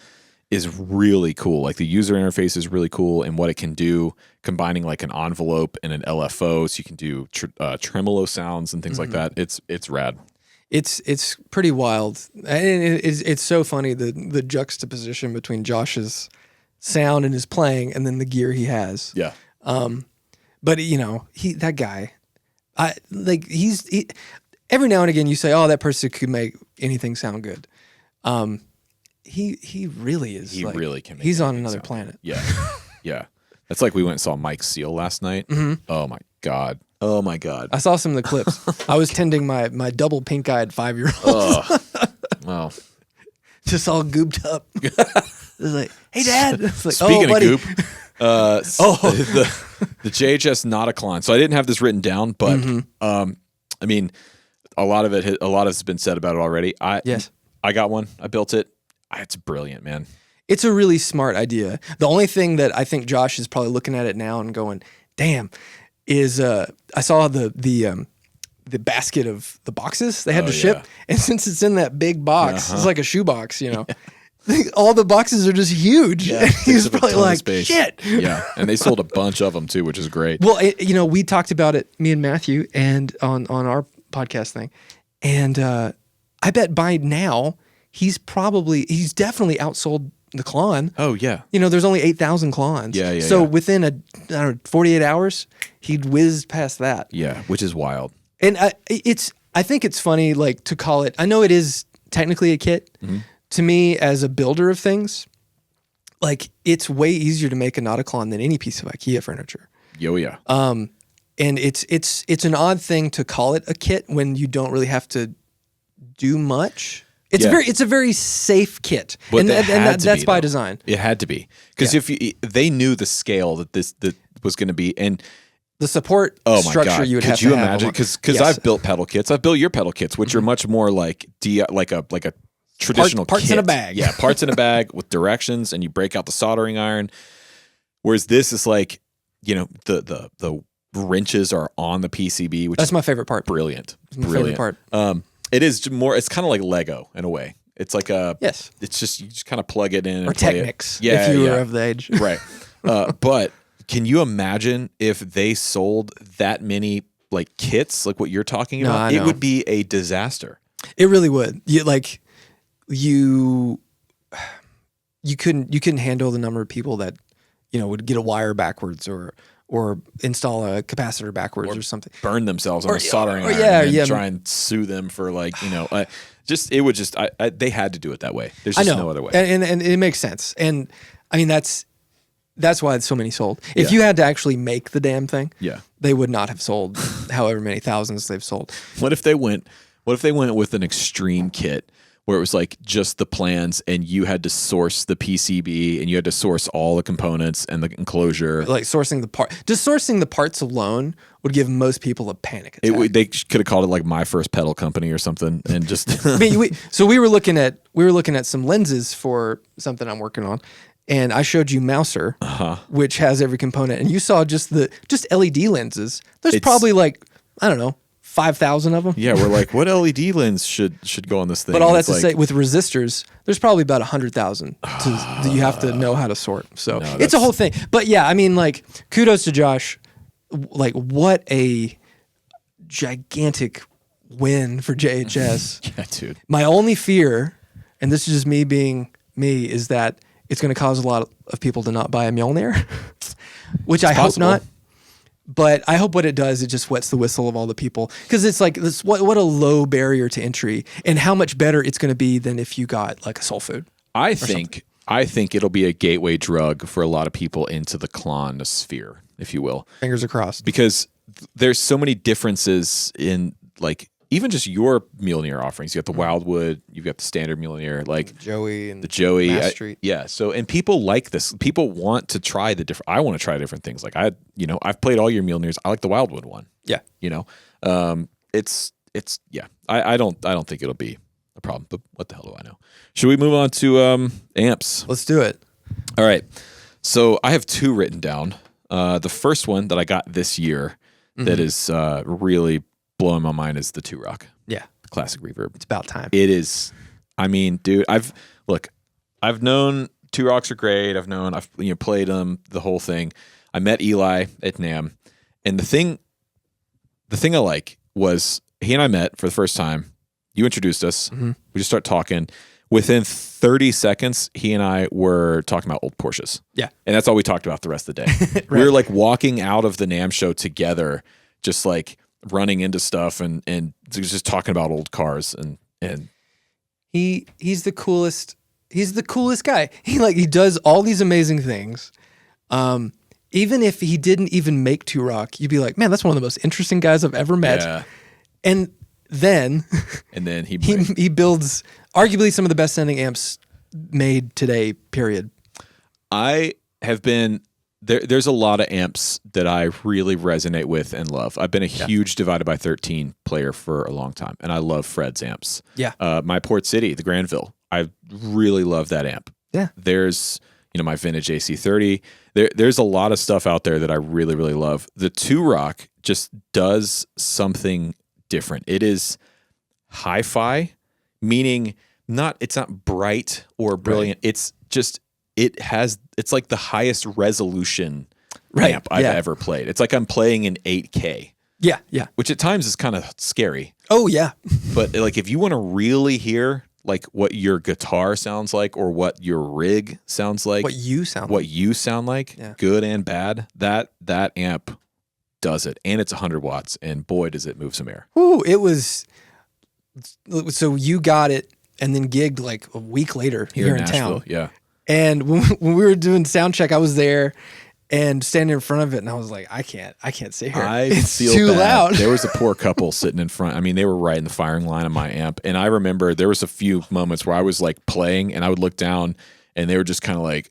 is really cool. Like, the user interface is really cool, and what it can do, combining like an envelope and an LFO, so you can do tremolo sounds and things like that. It's rad. It's pretty wild, and it's so funny, the juxtaposition between Josh's sound and his playing, and then the gear he has. Yeah. But that guy. Every now and again you say, oh, that person could make anything sound good. He really is. He really can make he's on another planet. Yeah. Yeah. That's like we went and saw Mike Seal last night. Oh my God. I saw some of the clips. I was tending my double pink-eyed 5-year-old. Well. Just all gooped up. It was like, hey, Dad. It's like, speaking of goop, the JHS NOTAKLÖN. So I didn't have this written down, but I mean, a lot has been said about it already. I got one. I built it. It's brilliant, man. It's a really smart idea. The only thing that I think Josh is probably looking at it now and going, damn, is I saw the basket of the boxes they had to ship, and since it's in that big box, it's like a shoebox, all the boxes are just huge. Yeah, he's probably like, shit. Yeah, and they sold a bunch of them too, which is great. Well, we talked about it, me and Matthew, and on our podcast thing, and I bet by now he's definitely outsold the Klon. Oh yeah. There's only 8,000 Klons. Yeah. So within 48 hours, he'd whizzed past that. Yeah, which is wild. And I think it's funny, like, to call it. I know it is technically a kit. To me, as a builder of things, like, it's way easier to make a NOTAKLÖN than any piece of IKEA furniture. Oh yeah. And it's an odd thing to call it a kit when you don't really have to do much. It's a very safe kit, But that's by design. It had to be, because if they knew the scale that was going to be, and the support structure you would have to have. Could you imagine? Because I've built pedal kits. I've built your pedal kits, which are much more like a traditional parts kit. in a bag. Yeah, parts in a bag with directions, and you break out the soldering iron. Whereas this is like, the wrenches are on the PCB, which that's my favorite part. Brilliant. My favorite part. It is more. It's kind of like Lego in a way. It's like yes. It's just, you just kind of plug it in. Or and play Technics, it. if you were of the age. Right. But can you imagine if they sold that many like kits, like what you're talking about? It would be a disaster. It really would. You couldn't handle the number of people that would get a wire backwards or install a capacitor backwards or something, burn themselves on a soldering iron, and try and sue them for they had to do it that way. There's just no other way, and it makes sense. And I mean that's why so many sold. If you had to actually make the damn thing, they would not have sold however many thousands they've sold. What if they went with an extreme kit where it was like just the plans and you had to source the PCB and you had to source all the components and the enclosure? Like sourcing the part. Just sourcing the parts alone would give most people a panic attack. They could have called it like My First Pedal Company or something and just So we were looking at some lenses for something I'm working on. And I showed you Mouser, which has every component, and you saw just LED lenses. There's probably like, I don't know, 5,000 of them. Yeah, we're like, what LED lens should go on this thing? But all that's to say, with resistors, there's probably about 100,000 that you have to know how to sort. So it's a whole thing. But yeah, I mean, like, kudos to Josh. Like, what a gigantic win for JHS. Yeah, dude. My only fear, and this is just me being me, is that it's going to cause a lot of people to not buy a Mjolnir, which I hope not. But I hope what it does, it just wets the whistle of all the people. Because it's like, what a low barrier to entry, and how much better it's going to be than if you got like a Soul Food. I think it'll be a gateway drug for a lot of people into the Klon sphere, if you will. Fingers crossed. Because there's so many differences in, like, even just your Mjolnir offerings. You got the Wildwood, you've got the standard Mjolnir, like Joey and the Joey. Mass Street. Yeah. So, and people like this. People want to try I want to try different things. Like I've played all your Mjolnirs. I like the Wildwood one. Yeah. It's yeah. I don't think it'll be a problem, but what the hell do I know? Should we move on to amps? Let's do it. All right. So I have two written down. The first one that I got this year that is really blowing my mind is the Two Rock. Yeah. Classic Reverb. It's about time. It is. I mean, dude, I've known Two Rocks are great. I've played them, the whole thing. I met Eli at NAMM, and the thing I like was he and I met for the first time. You introduced us. We just start talking. Within 30 seconds, he and I were talking about old Porsches. Yeah. And that's all we talked about the rest of the day. Right. We were like walking out of the NAMM show together, just like running into stuff and just talking about old cars and he's the coolest. He's the coolest guy. He does all these amazing things. Even if he didn't even make Two Rock, you'd be like, man, that's one of the most interesting guys I've ever met. Yeah. And then he builds arguably some of the best sounding amps made today, period. I have been there's a lot of amps that I really resonate with and love. I've been a huge Divided by 13 player for a long time, and I love Fred's amps. Yeah. My Port City, the Granville, I really love that amp. Yeah. There's, my vintage AC30. There's a lot of stuff out there that I really, really love. The Two Rock just does something different. It is hi-fi, meaning it's not bright or brilliant. Right. It's just, it's like the highest resolution amp I've ever played. It's like I'm playing in 8K. Yeah, yeah. Which at times is kind of scary. Oh, yeah. But like if you want to really hear like what your guitar sounds like or what your rig sounds like. What you sound like, good and bad, that amp does it. And it's 100 watts, and boy, does it move some air. Ooh, it was... So you got it and then gigged like a week later here in town. Yeah. And when we were doing sound check, I was there and standing in front of it, and I was like, I can't sit here. It's too loud. There was a poor couple sitting in front. I mean, they were right in the firing line of my amp. And I remember there was a few moments where I was like playing, and I would look down, and they were just kind of like,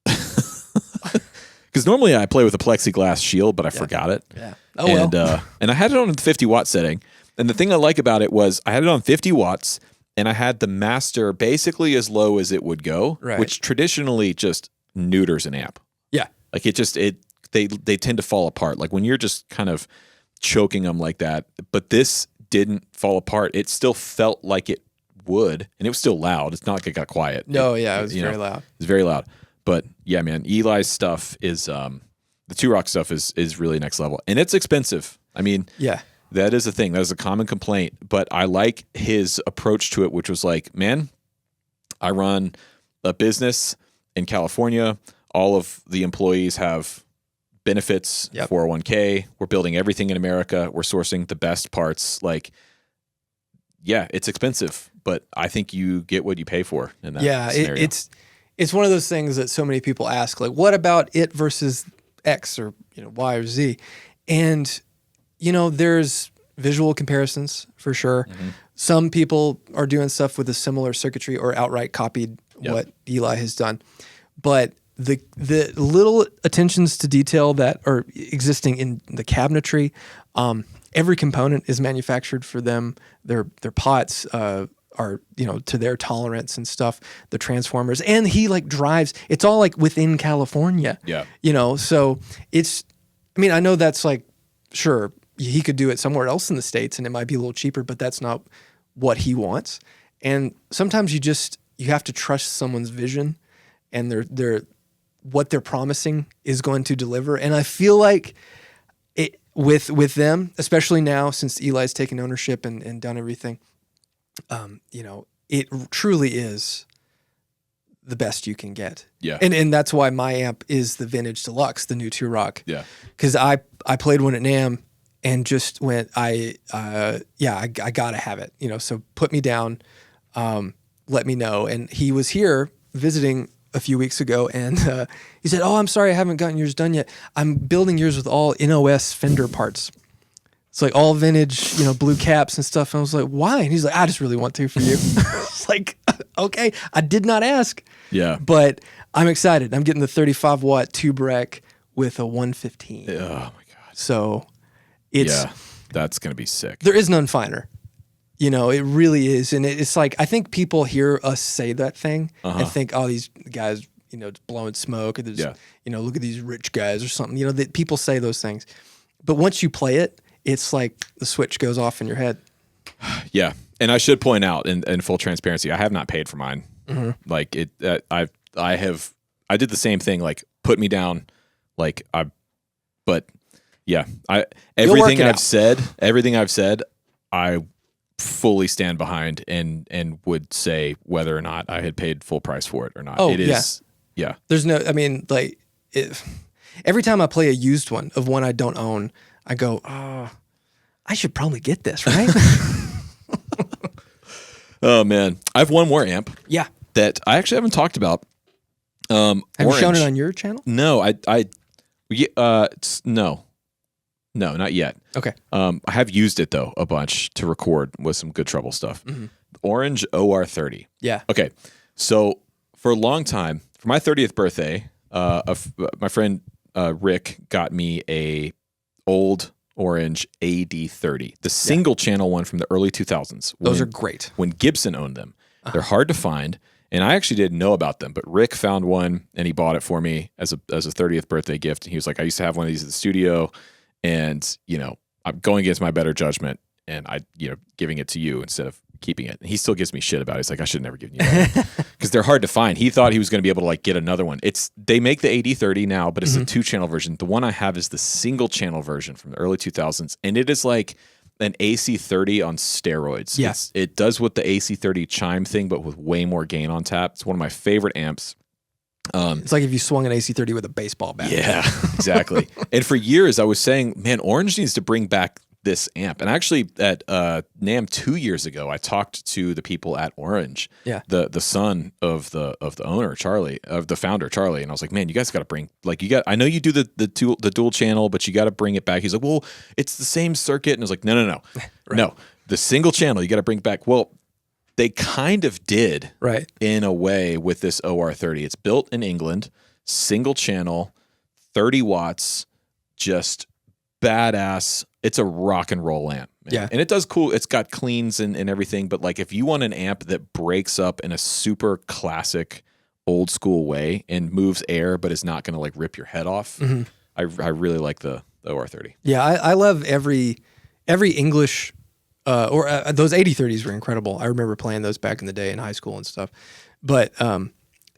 because normally I play with a plexiglass shield, but I forgot it. Yeah. Oh, well. And I had it on the 50 watt setting. And the thing I like about it was I had it on 50 watts, and I had the master basically as low as it would go, which traditionally just neuters an amp. Yeah. Like they tend to fall apart. Like when you're just kind of choking them like that, but this didn't fall apart. It still felt like it would, and it was still loud. It's not like it got quiet. No, it was very loud. It's very loud. But yeah, man, Eli's stuff is the Two Rock stuff is really next level, and it's expensive. I mean, That is a thing. That is a common complaint. But I like his approach to it, which was like, man, I run a business in California. All of the employees have benefits, 401k. We're building everything in America. We're sourcing the best parts. Like, yeah, it's expensive, but I think you get what you pay for in that scenario. It's one of those things that so many people ask, like, what about it versus X or Y or Z? And there's visual comparisons for sure. Mm-hmm. Some people are doing stuff with a similar circuitry or outright copied what Eli has done. But the little attentions to detail that are existing in the cabinetry, every component is manufactured for them. Their pots are to their tolerance and stuff. The transformers, and he like drives. It's all like within California. Yeah. So it's. I mean, I know that's like, sure, he could do it somewhere else in the States and it might be a little cheaper, but that's not what he wants. And sometimes you have to trust someone's vision and their what they're promising is going to deliver. And I feel like it with them, especially now since Eli's taken ownership and done everything, it truly is the best you can get. Yeah. And that's why my amp is the Vintage Deluxe, the new 2-Rock. Yeah. Because I played one at NAMM and just went, I gotta have it. So put me down, let me know. And he was here visiting a few weeks ago, and he said, "Oh, I'm sorry, I haven't gotten yours done yet. I'm building yours with all NOS Fender parts. It's like all vintage, blue caps and stuff." And I was like, "Why?" And he's like, "I just really want to for you." It's like, okay, I did not ask. Yeah. But I'm excited. I'm getting the 35 watt tube rack with a 115. Oh my God. So that's going to be sick. There is none finer. It really is. And it's like, I think people hear us say that thing and think, oh, these guys, blowing smoke, or look at these rich guys or something, that people say those things. But once you play it, it's like the switch goes off in your head. Yeah. And I should point out in full transparency, I have not paid for mine. Mm-hmm. Like I did the same thing, like put me down, everything I've said, I fully stand behind and would say whether or not I had paid full price for it or not. Oh, yeah. There's no, every time I play a used one of one I don't own, I go, oh, I should probably get this, right? Oh man. I have one more amp. Yeah. That I actually haven't talked about. Have you shown it on your channel? No, No, not yet. Okay. I have used it though a bunch to record with some good treble stuff. Mm-hmm. Orange OR30. Yeah. Okay. So for a long time, for my 30th birthday, my friend Rick got me a old Orange AD30, the single channel one from the early 2000s. Those are great. When Gibson owned them. They're hard to find. And I actually didn't know about them, but Rick found one and he bought it for me as a 30th birthday gift. And he was like, I used to have one of these at the studio. And, I'm going against my better judgment and giving it to you instead of keeping it. And he still gives me shit about it. He's like, I should have never given you that because they're hard to find. He thought he was going to be able to get another one. They make the AD30 now, but it's a 2-channel version. The one I have is the single channel version from the early 2000s. And it is like an AC30 on steroids. Yes. It does what the AC30 chime thing, but with way more gain on tap. It's one of my favorite amps. It's like if you swung an AC30 with a baseball bat. Yeah, exactly. And for years I was saying, man, Orange needs to bring back this amp. And actually at NAMM 2 years ago, I talked to the people at Orange, the son of the owner, Charlie, of the founder, Charlie. And I was like, man, you guys got to bring, I know you do the dual channel, but you got to bring it back. He's like, well, it's the same circuit. And I was like, no. Right. No, the single channel, you got to bring back. Well, they kind of did, right, in a way with this OR30. It's built in England, single channel, 30 watts, just badass. It's a rock and roll amp, man. Yeah. And it does cool. It's got cleans and everything. But if you want an amp that breaks up in a super classic, old school way and moves air, but is not going to rip your head off, I really like the OR30. Yeah, I love every English. Those 8030s were incredible. I remember playing those back in the day in high school and stuff. But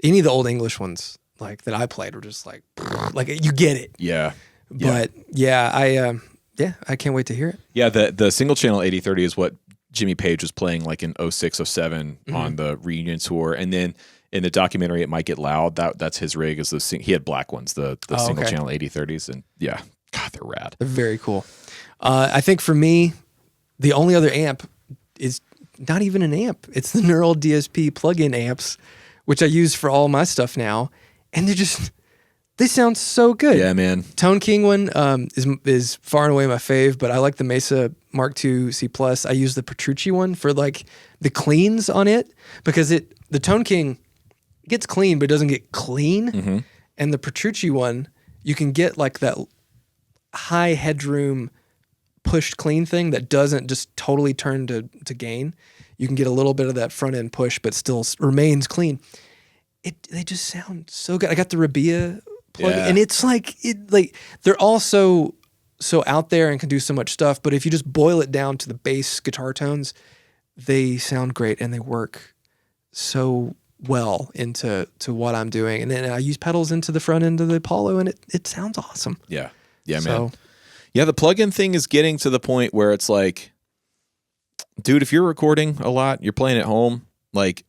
any of the old English ones that I played were just like you get it. Yeah. But Yeah, I can't wait to hear it. Yeah, the single channel 8030 is what Jimmy Page was playing like in 06, 07 on the reunion tour. And then in the documentary, It Might Get Loud, that's his rig. He had black ones, the single channel 8030s. And yeah, God, they're rad. They're very cool. I think for me, the only other amp is not even an amp. It's the Neural DSP plug-in amps, which I use for all my stuff now. And they sound so good. Yeah, man. Tone King one is far and away my fave, but I like the Mesa Mark II C+. I use the Petrucci one for like the cleans on it because the Tone King gets clean, but it doesn't get clean. And the Petrucci one, you can get like that high headroom pushed clean thing that doesn't just totally turn to gain. You can get a little bit of that front end push, but still remains clean. They just sound so good. I got the Rabia plug, and it's like they're all so out there and can do so much stuff. But if you just boil it down to the bass guitar tones, they sound great and they work so well into what I'm doing. And then I use pedals into the front end of the Apollo, and it sounds awesome. Yeah, man. Yeah, the plug-in thing is getting to the point where it's like, dude, if you're recording a lot, you're playing at home, like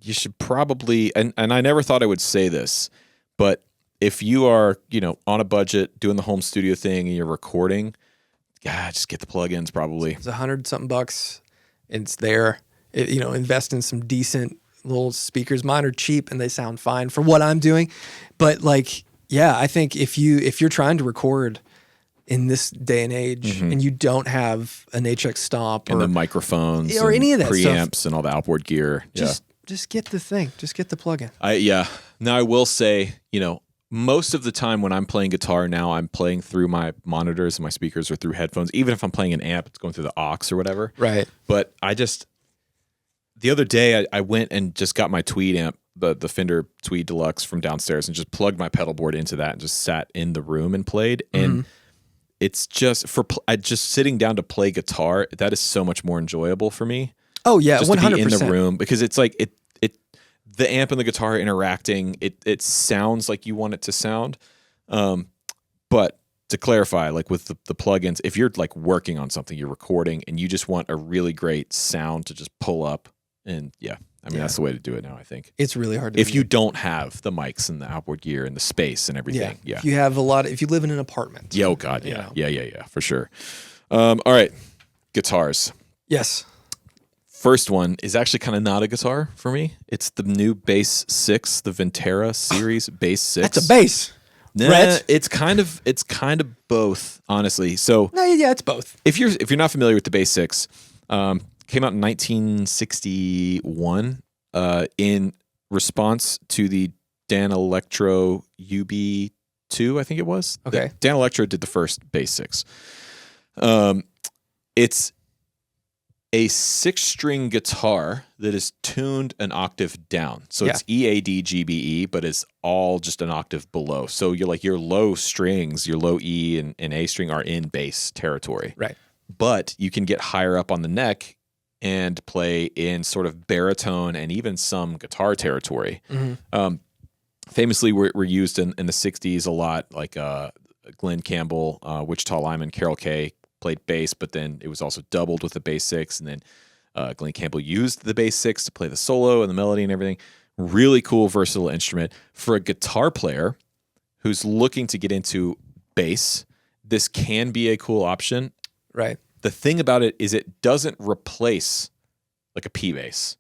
you should probably, and I never thought I would say this, but if you are, on a budget doing the home studio thing and you're recording, just get the plugins probably. It's $100-something bucks. It's there. Invest in some decent little speakers. Mine are cheap and they sound fine for what I'm doing. But I think if you're trying to record in this day and age, and you don't have an HX Stomp and the microphones or any of that preamps stuff, and all the outboard gear, just get the thing. Just get the plugin. Now I will say, most of the time when I'm playing guitar now, I'm playing through my monitors and my speakers or through headphones. Even if I'm playing an amp, it's going through the aux or whatever. Right. But the other day I went and just got my Tweed amp, the Fender Tweed Deluxe from downstairs, and just plugged my pedal board into that and just sat in the room and played. And it's just just sitting down to play guitar. That is so much more enjoyable for me. Oh yeah, just 100%. to be in the room, because it's like the amp and the guitar interacting. It sounds like you want it to sound. But to clarify, like with the plugins, if you're like working on something, you're recording, and you just want a really great sound to just pull up, and that's the way to do it now, I think. It's really hard to if you don't have the mics and the outboard gear and the space and everything. Yeah. If you have if you live in an apartment. Yeah, oh God, yeah. Yeah, for sure. All right, guitars. Yes. First one is actually kind of not a guitar for me. It's the new Bass 6, the Ventera series Bass 6. That's a bass. Nah, Rhett? it's kind of both, honestly. So it's both. If you're not familiar with the Bass 6, came out in 1961 in response to the Dan Electro UB2, I think it was. Okay. Dan Electro did the first Bass 6. It's a 6-string guitar that is tuned an octave down. So it's EAD GBE, but it's all just an octave below. So your low strings, your low E and A string are in bass territory. Right. But you can get higher up on the neck and play in sort of baritone and even some guitar territory. Famously, were used in the 60s a lot, like Glenn Campbell, Wichita Lineman, Carol Kay played bass, but then it was also doubled with the Bass 6, and then Glenn Campbell used the Bass 6 to play the solo and the melody and everything. Really cool, versatile instrument. For a guitar player who's looking to get into bass, this can be a cool option. Right. The thing about it is it doesn't replace like a P bass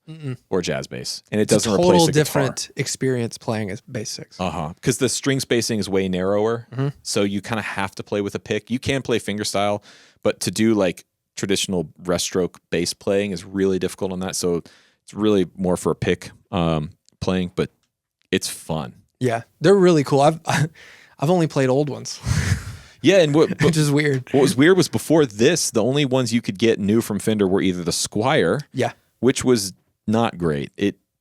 or a jazz bass, and it doesn't replace a total guitar. different experience playing a Bass 6. Because the string spacing is way narrower, so you kind of have to play with a pick. You can play fingerstyle, but to do like traditional rest stroke bass playing is really difficult on that. So it's really more for a pick playing, but it's fun. Yeah, they're really cool. I've only played old ones. Yeah, and which is weird. What was weird was before this, the only ones you could get new from Fender were either the Squire, which was not great.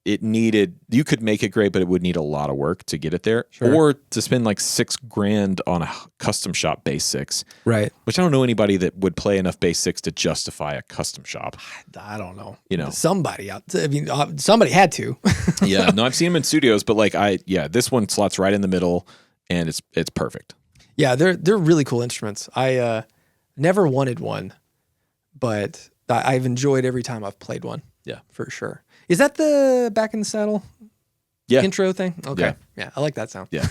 It needed, you could make it great, but it would need a lot of work to get it there, or to spend like $6,000 on a custom shop Bass 6, right? Which I don't know anybody that would play enough Bass 6 to justify a custom shop. I don't know. Somebody somebody had to. Yeah, no, I've seen them in studios, but this one slots right in the middle, and it's perfect. Yeah, they're really cool instruments. I Never wanted one, but I've enjoyed every time I've played one. Yeah. For sure. Is that the back in the saddle intro thing? Okay. Yeah, I like that sound. Yeah.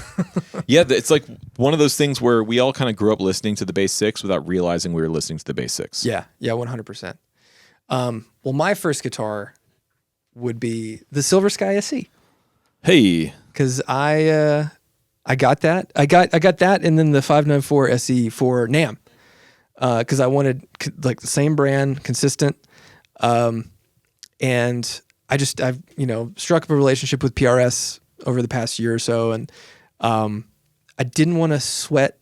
Yeah, it's like one of those things where we all kind of grew up listening to the Bass 6 without realizing we were listening to the Bass 6. Yeah, 100%. Well, my first guitar would be the Silver Sky SE. Hey. Because I got that. I got that, and then the 594 SE for NAMM. Because I wanted like the same brand, consistent. And I've struck up a relationship with PRS over the past year or so, and I didn't want to sweat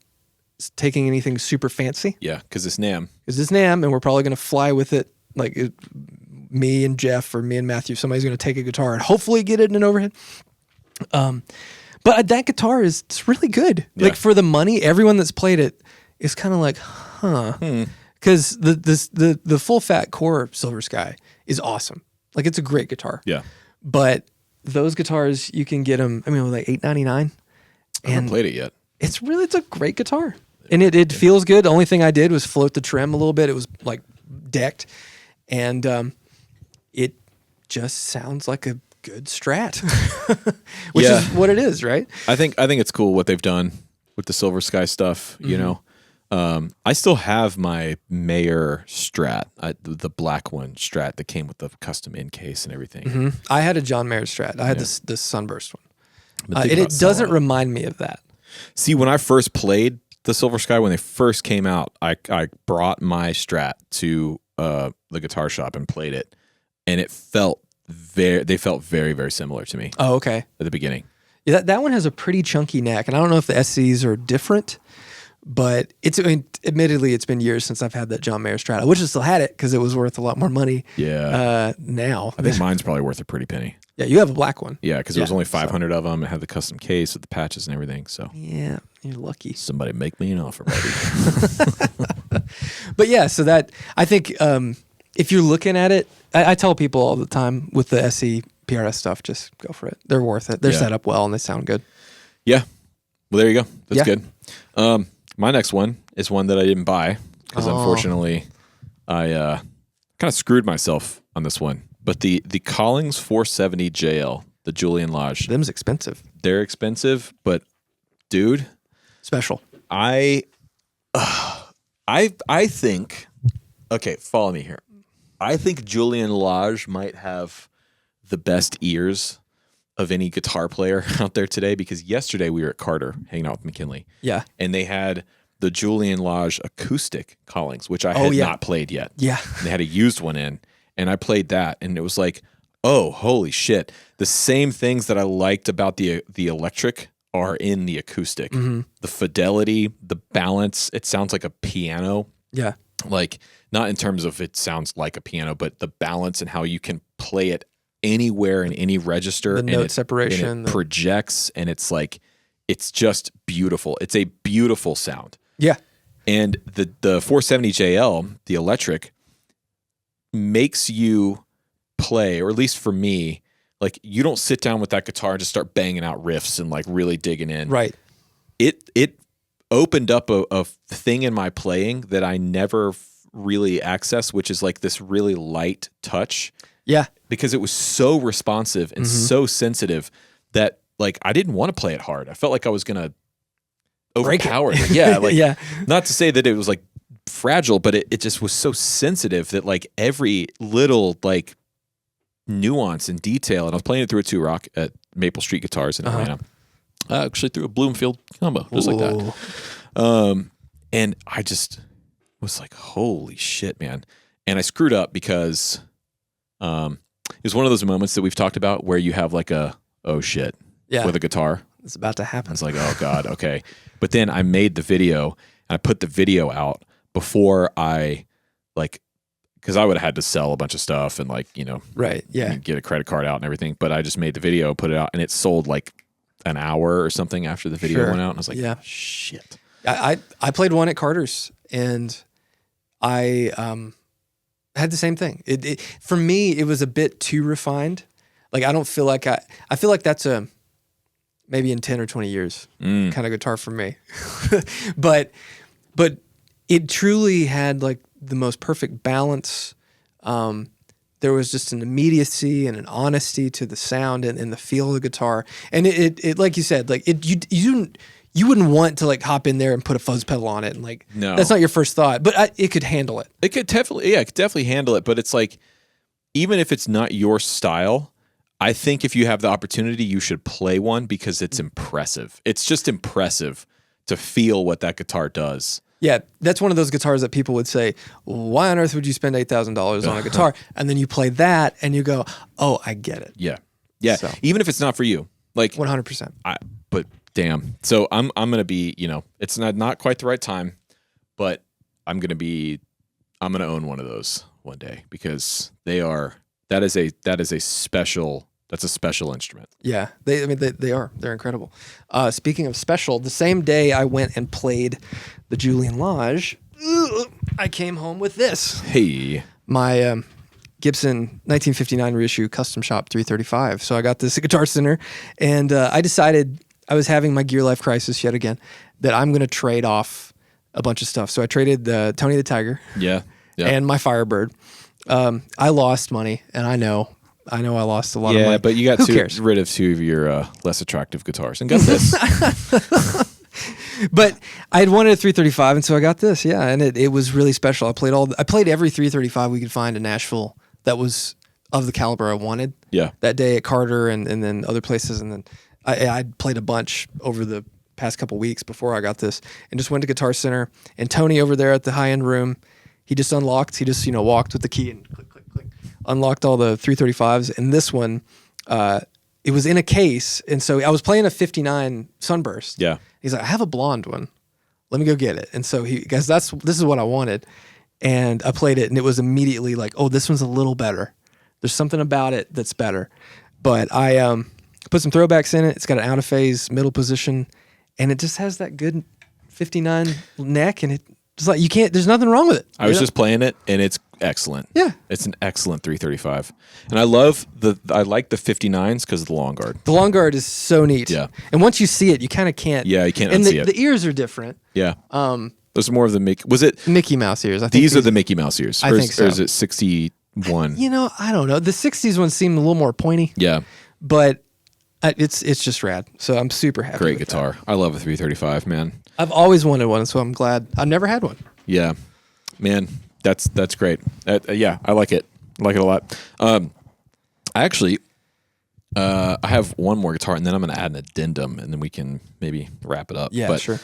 taking anything super fancy. Yeah, because it's NAMM. And we're probably going to fly with it. Like me and Jeff or me and Matthew, somebody's going to take a guitar and hopefully get it in an overhead. But that guitar it's really good. Yeah. Like for the money, everyone that's played it is kind of like, because the full fat core Silver Sky is awesome. Like it's a great guitar. Yeah. But those guitars, you can get them, like $899. I haven't played it yet. It's a great guitar. And it feels good. The only thing I did was float the trim a little bit. It was like decked. And it just sounds like a good Strat, which is what it is, right? I think it's cool what they've done with the Silver Sky stuff, you know. I still have my Mayer Strat, the black one Strat that came with the custom in case and everything. I had a John Mayer Strat. I had the Sunburst one. And it doesn't remind me of that. See, when I first played the Silver Sky, when they first came out, I brought my Strat to the guitar shop and played it, and it felt very, very similar to me. Oh, okay. At the beginning. Yeah, that one has a pretty chunky neck, and I don't know if the SCs are different, but admittedly, it's been years since I've had that John Mayer Strat. I wish I still had it because it was worth a lot more money. Yeah. Now. I think mine's probably worth a pretty penny. Yeah, you have a black one. Yeah, because there was only 500 of them. It had the custom case with the patches and everything. So yeah, you're lucky. Somebody make me an offer, buddy. But yeah, so that I think if you're looking at it, I tell people all the time with the SE PRS stuff, just go for it. They're worth it. They're set up well and they sound good. Yeah. Well, there you go. That's good. My next one is one that I didn't buy because unfortunately I kind of screwed myself on this one. But the Collings 470 JL, the Julian Lage. Them's expensive. They're expensive, but dude, special. I think, okay, follow me here. I think Julian Lage might have the best ears of any guitar player out there today, because yesterday we were at Carter hanging out with McKinley. Yeah. And they had the Julian Lage acoustic Collings, which I had not played yet. Yeah. And they had a used one in, and I played that, and it was like, oh, holy shit. The same things that I liked about the electric are in the acoustic. Mm-hmm. The fidelity, the balance, it sounds like a piano. Yeah. Like, not in terms of it sounds like a piano, but the balance and how you can play it anywhere in any register. The note separation. And it projects, and it's like, it's just beautiful. It's a beautiful sound. Yeah. And the 470 JL, the electric, makes you play, or at least for me, like, you don't sit down with that guitar and just start banging out riffs and like really digging in. Right. It opened up a thing in my playing that I never really accessed, which is like this really light touch. Yeah. Because it was so responsive and so sensitive that like I didn't want to play it hard. I felt like I was gonna overpower it. Yeah. Like, not to say that it was like fragile, but it just was so sensitive that like every little like nuance and detail, and I was playing it through a 2-rock at Maple Street Guitars in Atlanta. Actually through a Bloomfield combo, just like that. And I just was like, holy shit, man. And I screwed up because it was one of those moments that we've talked about where you have like a, oh shit, with a guitar. It's about to happen. It's like, oh God, okay. But then I made the video, and I put the video out before I like, because I would have had to sell a bunch of stuff and like, you know, get a credit card out and everything. But I just made the video, put it out, and it sold like an hour or something after the video went out. And I was like, oh, shit. I played one at Carter's, and I had the same thing. It for me, it was a bit too refined. Like, I don't feel like I feel like that's a maybe in 10 or 20 years kind of guitar for me. but it truly had like the most perfect balance. There was just an immediacy and an honesty to the sound and the feel of the guitar. And it like you said, like you wouldn't want to like hop in there and put a fuzz pedal on it, and like No. that's not your first thought, but it could handle it. It could definitely handle it. But it's like, even if it's not your style, I think if you have the opportunity, you should play one because it's impressive. It's just impressive to feel what that guitar does. Yeah, that's one of those guitars that people would say, why on earth would you spend $8,000 on a guitar? And then you play that and you go, oh, I get it. Yeah. Yeah. So. Even if it's not for you. Like 100%. But damn. So I'm gonna be, it's not quite the right time, but I'm gonna own one of those one day because that's a special instrument. Yeah, they are. They're incredible. Speaking of special, the same day I went and played the Julian Lage, I came home with this. Hey. My Gibson 1959 reissue custom shop 335. So I got this at Guitar Center, and I decided, I was having my gear life crisis yet again, that I'm going to trade off a bunch of stuff. So I traded the Tony the Tiger and my Firebird. I lost money, and I know I lost a lot of money. Yeah, but you got rid of two of your less attractive guitars and got this. But I had wanted a 335, and so I got this. Yeah, and it was really special. I played every 335 we could find in Nashville that was of the caliber I wanted. Yeah. That day at Carter and then other places, and then I played a bunch over the past couple weeks before I got this, and just went to Guitar Center. And Tony over there at the high end room, he just unlocked. He just walked with the key and click click click, unlocked all the 335s. And this one, it was in a case, and so I was playing a 59 Sunburst. Yeah. He's like, I have a blonde one. Let me go get it. And so this is what I wanted. And I played it, and it was immediately like, oh, this one's a little better. There's something about it that's better. But I put some throwbacks in it. It's got an out of phase middle position, and it just has that good 59 neck, and it just like there's nothing wrong with it. I was just playing it, and it's excellent. Yeah. It's an excellent 335. And I like the 59s because of the long guard. The long guard is so neat. Yeah. And once you see it, you kind of can't. Yeah, you can't and unsee it. The ears are different. Yeah. Those are more of the Mickey Mouse ears? I think these are the Mickey Mouse ears. I think so. Or is it 61? I don't know. The 60s ones seem a little more pointy. Yeah. But it's just rad. So I'm super happy. Great with guitar. that. I love a 335, man. I've always wanted one, so I'm glad. I've never had one. Yeah. Man, that's great. Yeah, I like it. I like it a lot. I have one more guitar, and then I'm going to add an addendum, and then we can maybe wrap it up. Yeah, sure.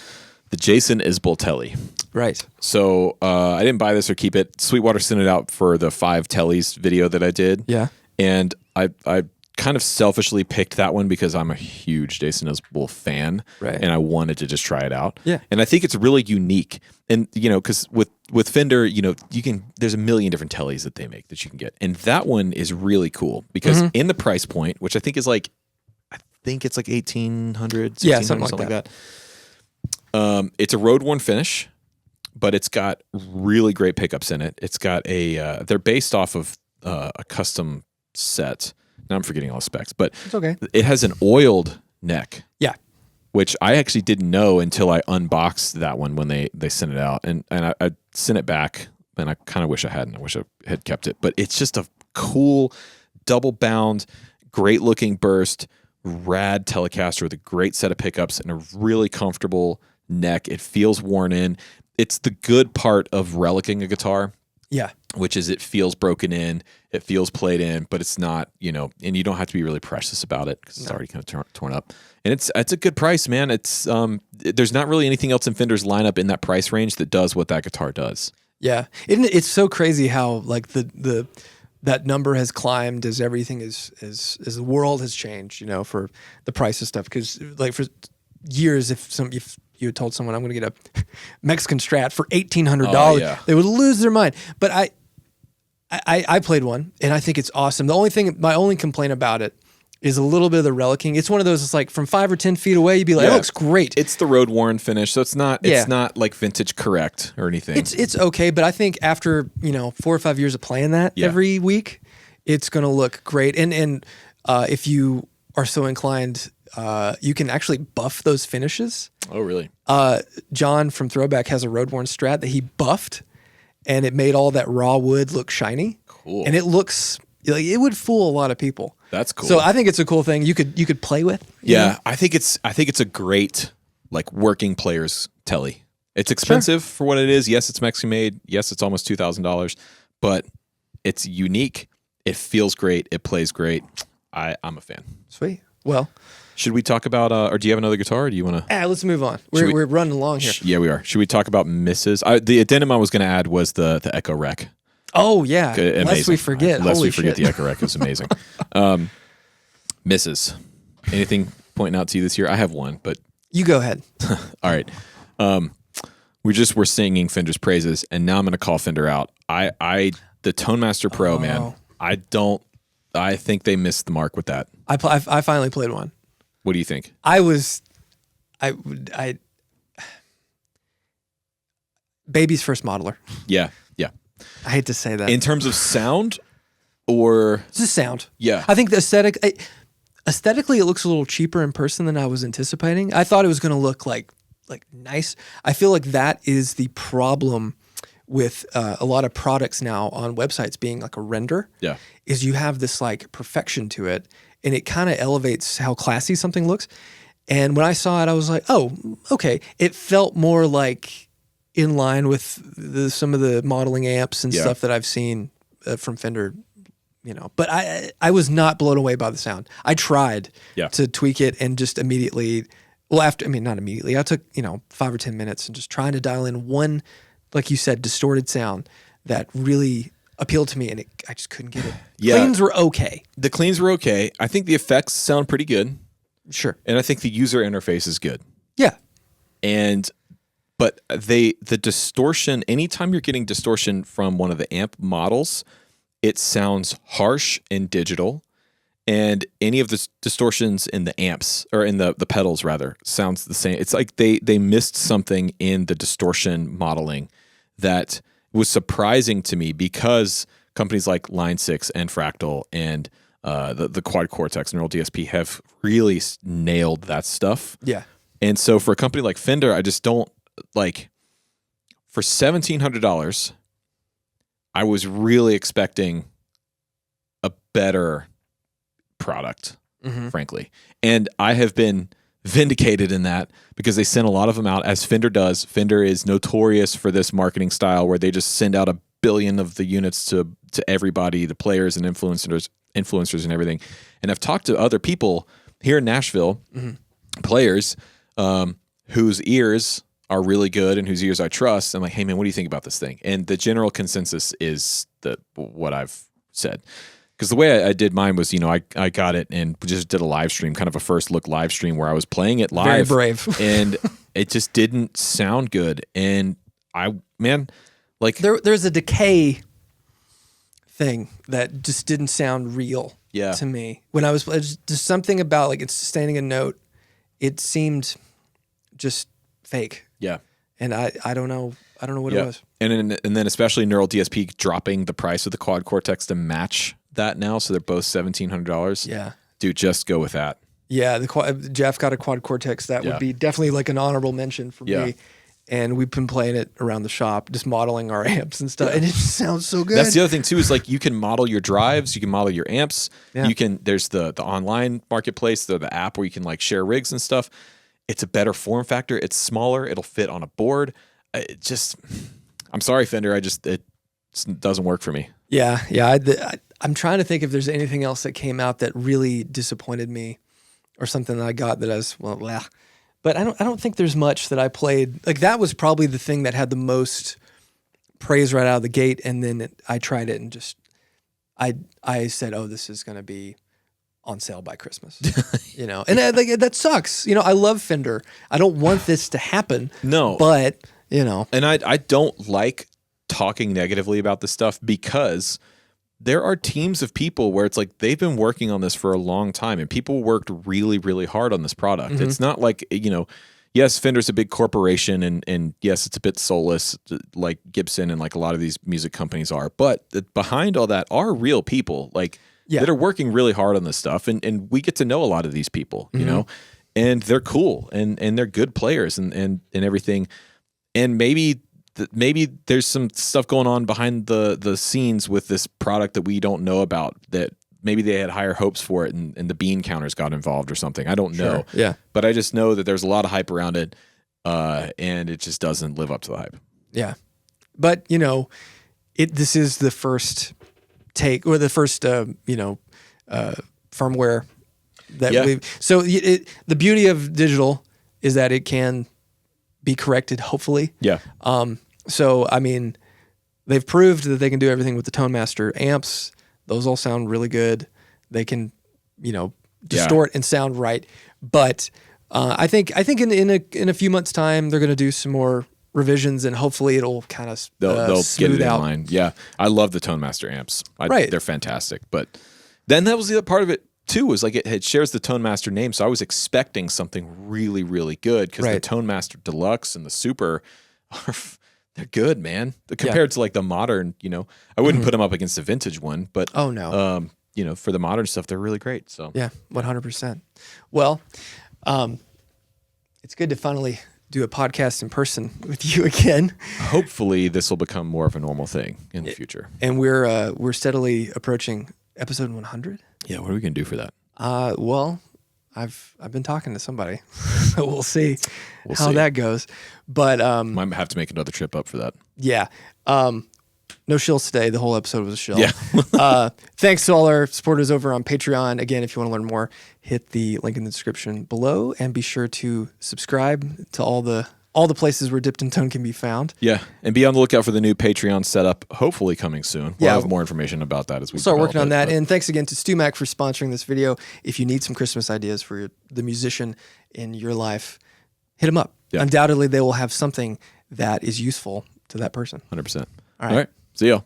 The Jason Isbell Telly. Right. So I didn't buy this or keep it. Sweetwater sent it out for the 5 Tellys video that I did. Yeah. And I kind of selfishly picked that one because I'm a huge Jason Isbell fan. Right. And I wanted to just try it out. Yeah. And I think it's really unique. And, because with Fender, there's a million different Tellys that they make that you can get. And that one is really cool because in the price point, which I think is like, it's like 1,800, yeah, something like that. It's a road-worn finish, but it's got really great pickups in it. It's got they're based off of a custom set. Now I'm forgetting all the specs, but it's okay. It has an oiled neck. Yeah. Which I actually didn't know until I unboxed that one when they sent it out. And I sent it back, and I kind of wish I hadn't. I wish I had kept it. But it's just a cool, double-bound, great-looking burst, rad Telecaster with a great set of pickups and a really comfortable neck. It feels worn in. It's the good part of relicking a guitar. Yeah. Which is it feels broken in, it feels played in, but it's not, and you don't have to be really precious about it because it's already kind of torn up. And it's a good price, man. It's there's not really anything else in Fender's lineup in that price range that does what that guitar does. Yeah. It's so crazy how like that number has climbed as everything as the world has changed, for the price of stuff. Because like for years, if you had told someone I'm going to get a Mexican Strat for $1,800, they would lose their mind. But I played one, and I think it's awesome. My only complaint about it is a little bit of the relicking. It's one of those. It's like from 5 or 10 feet away, you'd be like, "Oh, it looks great." It's the road worn finish, so it's not like vintage correct or anything. It's okay, but I think after 4 or 5 years of playing that every week, it's going to look great. And if you are so inclined, you can actually buff those finishes. Oh, really? John from Throwback has a Roadworn Strat that he buffed, and it made all that raw wood look shiny. Cool. And it looks like it would fool a lot of people. That's cool. So I think it's a cool thing you could play with. Yeah, I think it's a great like working player's telly. It's expensive for what it is. Yes, it's Mexican made. Yes, it's almost $2,000, but it's unique. It feels great. It plays great. I'm a fan. Sweet. Well, should we talk about, or do you have another guitar? Or do you want to? Let's move on. We're running along here. Yeah, we are. Should we talk about misses? The addendum I was going to add was the Echo Rec. Oh yeah. Amazing. Lest we forget. Lest Holy we forget shit. the Echo Rec is amazing. Misses. Anything pointing out to you this year? I have one, but You go ahead. all right. We're singing Fender's praises, and now I'm going to call Fender out. The ToneMaster Pro, man. I think they missed the mark with that. I finally played one. What do you think? Baby's first modeler. Yeah. I hate to say that. In terms of sound, or It's just sound. yeah, I think the aesthetically, it looks a little cheaper in person than I was anticipating. I thought it was going to look like nice. I feel like that is the problem with a lot of products now on websites being like a render. yeah, Is you have this like perfection to it, and it kind of elevates how classy something looks. And when I saw it, I was like, oh, okay. It felt more like in line with some of the modeling amps and stuff that I've seen from Fender, But I was not blown away by the sound. I tried to tweak it and just immediately, not immediately. I took 5 or 10 minutes and just trying to dial in one, like you said, distorted sound that really appealed to me, and I just couldn't get it. Yeah. Cleans were okay. The cleans were okay. I think the effects sound pretty good. Sure. And I think the user interface is good. Yeah. But the distortion, anytime you're getting distortion from one of the amp models, it sounds harsh and digital. And any of the distortions in the amps, or in the pedals rather, sounds the same. It's like they missed something in the distortion modeling that was surprising to me, because companies like Line 6 and Fractal and the Quad Cortex Neural DSP have really nailed that stuff. Yeah. And so for a company like Fender, I just don't for $1,700, I was really expecting a better product, frankly. And I have been vindicated in that, because they sent a lot of them out, as Fender does. Fender is notorious for this marketing style where they just send out 1 billion of the units to everybody, the players and influencers and everything. And I've talked to other people here in Nashville, players whose ears are really good and whose ears I trust. I'm like, hey man, what do you think about this thing? And the general consensus is what I've said. Because the way I did mine was, I got it and just did a live stream, kind of a first look live stream where I was playing it live. Very brave. And it just didn't sound good. And there's a decay thing that just didn't sound real to me. When I was just something about like it's sustaining a note, it seemed just fake. Yeah. And I don't know what it was. And then especially Neural DSP dropping the price of the Quad Cortex to match that now, so they're both $1,700. Yeah. Dude, just go with that. Yeah, Jeff got a Quad Cortex. That would be definitely like an honorable mention for me. And we've been playing it around the shop, just modeling our amps and stuff, and it just sounds so good. That's the other thing too, is like you can model your drives, you can model your amps. Yeah. There's the online marketplace, the app where you can like share rigs and stuff. It's a better form factor. It's smaller. It'll fit on a board. I'm sorry, Fender. it doesn't work for me. Yeah. I'm trying to think if there's anything else that came out that really disappointed me, or something that I got that I was But I don't think there's much that I played. Like that was probably the thing that had the most praise right out of the gate, and then I tried it and just I said, oh, this is going to be on sale by Christmas, and that sucks. I love Fender. I don't want this to happen. No, but and I don't like talking negatively about this stuff, because there are teams of people where it's like they've been working on this for a long time, and people worked really, really hard on this product. It's not like, yes, Fender's a big corporation, and yes, it's a bit soulless like Gibson and like a lot of these music companies are, but behind all that are real people that are working really hard on this stuff, and we get to know a lot of these people, and they're cool and they're good players and everything. And maybe there's some stuff going on behind the scenes with this product that we don't know about, that maybe they had higher hopes for it and the bean counters got involved or something. I don't know. Yeah. But I just know that there's a lot of hype around it, and it just doesn't live up to the hype. Yeah. But, this is the first take, or the first, firmware that so the beauty of digital is that it can be corrected, hopefully. Yeah. So, I mean, they've proved that they can do everything with the Tone Master amps. Those all sound really good. They can, distort and sound right. But I think in a few months' time, they're going to do some more revisions, and hopefully it'll kind of they'll get it in out. line. Yeah, I love the Tone Master amps. Right, they're fantastic. But then that was the other part of it too. Was like it shares the Tone Master name, so I was expecting something really, really good, because the Tone Master Deluxe and the Super they're good, man. Compared to like the modern, I wouldn't put them up against the vintage one, but oh no, for the modern stuff, they're really great. So yeah, 100%. Well, it's good to finally do a podcast in person with you again. Hopefully, this will become more of a normal thing in the future. And we're steadily approaching episode 100. Yeah, what are we gonna do for that? Well, I've been talking to somebody, so we'll see how that goes. But might have to make another trip up for that. Yeah. No shills today. The whole episode was a shill. Yeah. Thanks to all our supporters over on Patreon. Again, if you want to learn more, hit the link in the description below, and be sure to subscribe to all the places where Dipped in Tone can be found. Yeah, and be on the lookout for the new Patreon setup, hopefully coming soon. We'll have more information about that as we start working on that. And thanks again to StewMac for sponsoring this video. If you need some Christmas ideas for the musician in your life, hit them up. Yeah. Undoubtedly, they will have something that is useful to that person. 100%. All right. See y'all.